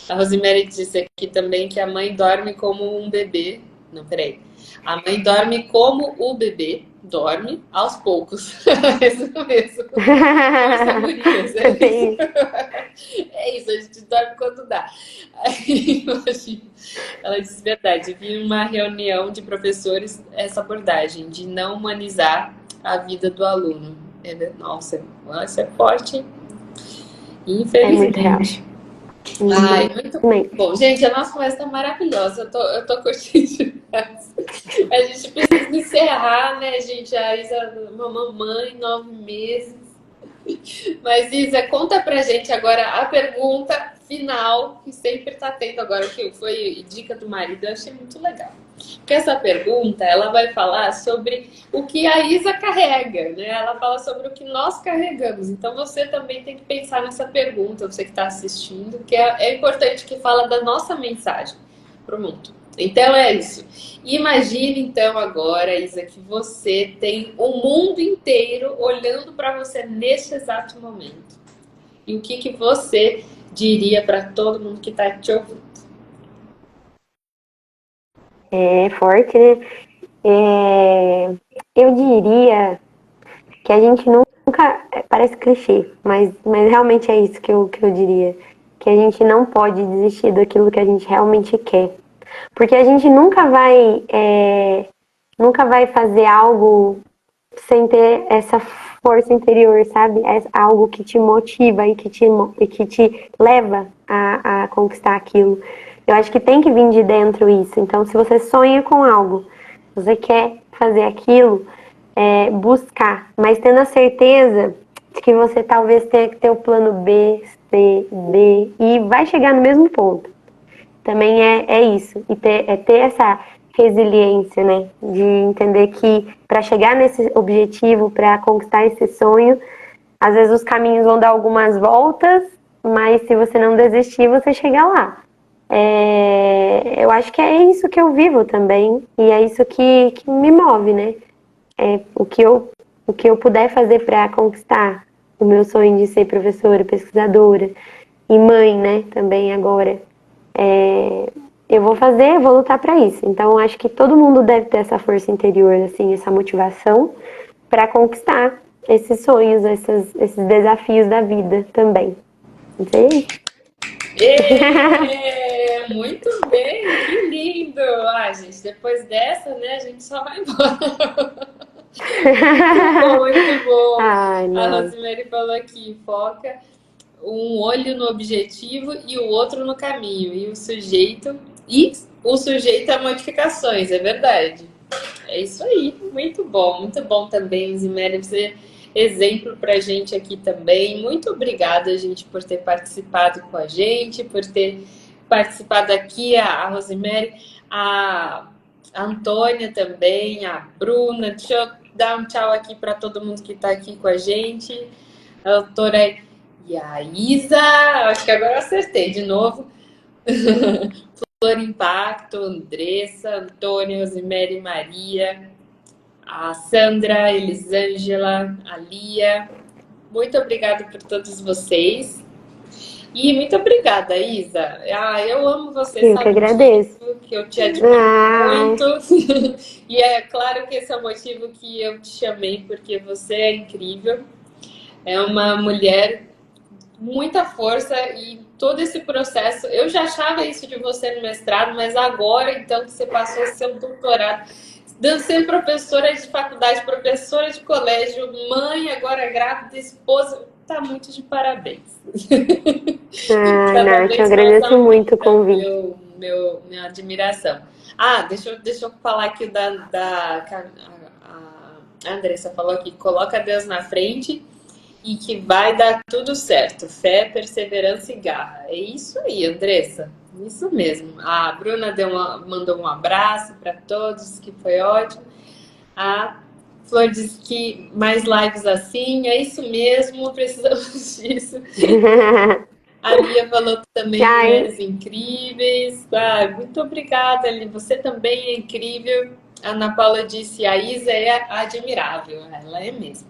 A Rosemary disse aqui também que a mãe dorme como um bebê. Não, peraí. A mãe dorme como o bebê dorme aos poucos. É isso mesmo. Força, gurias. É isso. É isso, a gente dorme quando dá. Aí, imagina. Ela disse verdade. Vi uma reunião de professores essa abordagem de não humanizar a vida do aluno. Nossa, isso é forte, É muito real. infelizmente. Ai, muito bom. Gente, a nossa conversa tá maravilhosa. Eu tô curtindo demais. A gente precisa encerrar, né, gente? A Isa é uma mamãe, 9 meses. Mas, Isa, conta pra gente agora a pergunta final, que sempre tá tendo agora, que foi dica do marido. Eu achei muito legal. Porque essa pergunta, ela vai falar sobre o que a Isa carrega, né? Ela fala sobre o que nós carregamos. Então, você também tem que pensar nessa pergunta, você que está assistindo, que é importante, que fala da nossa mensagem para o mundo. Então, é isso. Imagine, então, agora, Isa, que você tem o mundo inteiro olhando para você neste exato momento. E o que você diria para todo mundo que está te ouvindo? É forte, né? Eu diria que a gente nunca. Parece clichê, mas realmente é isso que eu diria. Que a gente não pode desistir daquilo que a gente realmente quer. Porque a gente nunca vai fazer algo sem ter essa força interior, sabe? É algo que te motiva e que te leva a conquistar aquilo. Eu acho que tem que vir de dentro isso. Então, se você sonha com algo, você quer fazer aquilo, buscar, mas tendo a certeza de que você talvez tenha que ter o plano B, C, D, e vai chegar no mesmo ponto. Também é isso, e ter essa resiliência, né? De entender que para chegar nesse objetivo, para conquistar esse sonho, às vezes os caminhos vão dar algumas voltas, mas se você não desistir, você chega lá. Eu acho que é isso que eu vivo também, e é isso que me move, né? O que eu puder fazer para conquistar o meu sonho de ser professora, pesquisadora e mãe, né? Também agora. eu vou fazer, vou lutar para isso. Então, acho que todo mundo deve ter essa força interior, assim, essa motivação para conquistar esses sonhos, esses desafios da vida também. Não sei. Muito bem, que lindo! Ah, gente, depois dessa, né, a gente só vai embora. Muito bom, muito bom. Ai, A não. Rosemary falou aqui, foca um olho no objetivo e o outro no caminho. E o sujeito a modificações, é verdade. É isso aí, muito bom também, Rosemary, você exemplo pra gente aqui também. Muito obrigada, gente, por ter participado com a gente, por ter participado aqui, a Rosemary, a Antônia também, a Bruna. Deixa eu dar um tchau aqui para todo mundo que está aqui com a gente. A doutora e a Isa, acho que agora eu acertei de novo. Flor Impacto, Andressa, Antônia, Rosemary, Maria, a Sandra, Elisângela, a Lia. Muito obrigada por todos vocês. E muito obrigada, Isa. Ah, eu amo você, Eu que sabe agradeço. disso, que eu te admiro Ai, muito. E é claro que esse é o motivo que eu te chamei, porque você é incrível. É uma mulher com muita força e todo esse processo. Eu já achava isso de você no mestrado, mas agora, então, que você passou seu doutorado, sendo professora de faculdade, professora de colégio, mãe, agora grávida, esposa, tá muito de parabéns. Cada Nath, eu vez mais agradeço muito o aumenta o convite. minha admiração. Ah, deixa eu falar aqui a Andressa falou aqui, coloca Deus na frente e que vai dar tudo certo. Fé, perseverança e garra. É isso aí, Andressa. Isso mesmo. A Bruna mandou um abraço para todos, que foi ótimo. A Flor disse que mais lives assim, é isso mesmo, precisamos disso. A Lia falou também, Ai, mulheres incríveis. Ah, muito obrigada, Lia. Você também é incrível. A Ana Paula disse, a Isa é admirável. Ela é mesmo.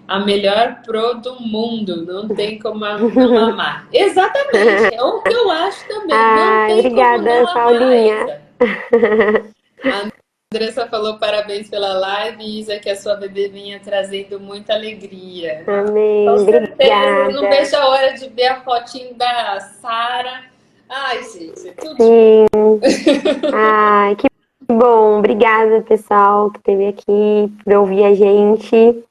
A melhor pro do mundo. Não tem como não amar. Exatamente. É o que eu acho também. Não ai, tem como obrigada, não amar a Paulinha. Isa. A Andressa falou parabéns pela live, Isa, que a sua bebê vinha trazendo muita alegria. Com Amém, certeza, não obrigada. vejo a hora de ver a fotinho da Sara. Ai, gente, tudo de bom. Sim, ai, que bom. Obrigada, pessoal, que esteve aqui por ouvir a gente.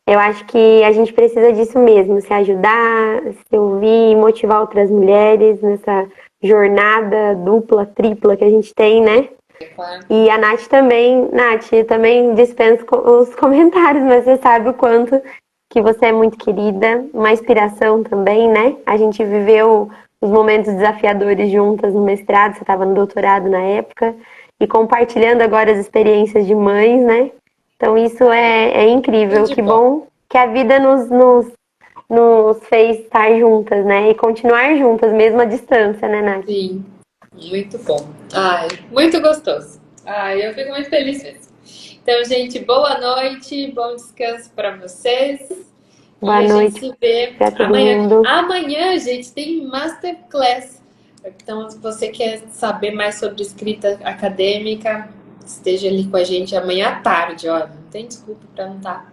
Eu acho que a gente precisa disso mesmo, se ajudar, se ouvir, motivar outras mulheres nessa jornada dupla, tripla que a gente tem, né? Claro. E a Nath também, Nath, eu também dispenso os comentários, mas você sabe o quanto que você é muito querida, uma inspiração também, né? A gente viveu os momentos desafiadores juntas no mestrado, você estava no doutorado na época, e compartilhando agora as experiências de mães, né? Então isso é Tudo incrível, de que bom. bom que a vida nos fez estar juntas, né? E continuar juntas, mesmo à distância, né, Nath? Sim, muito bom. Ai, muito gostoso. Ai, eu fico muito feliz mesmo. Então, gente, boa noite, bom descanso para vocês. E Boa a gente noite se vê para todo amanhã. mundo. Amanhã, gente, tem Masterclass. Então, se você quer saber mais sobre escrita acadêmica, esteja ali com a gente amanhã à tarde, ó. Não tem desculpa para não estar.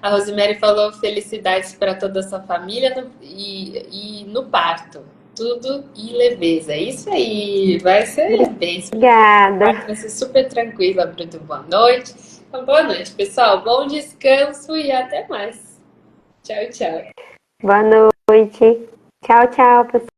A Rosemary falou felicidades para toda a sua família e no parto. Tudo e leveza. É isso aí. Vai ser bênção. O Obrigada. parto vai ser super tranquilo. Bruno, boa noite. Então, boa noite, pessoal. Bom descanso e até mais. Tchau, tchau. Boa noite. Tchau, tchau, pessoal.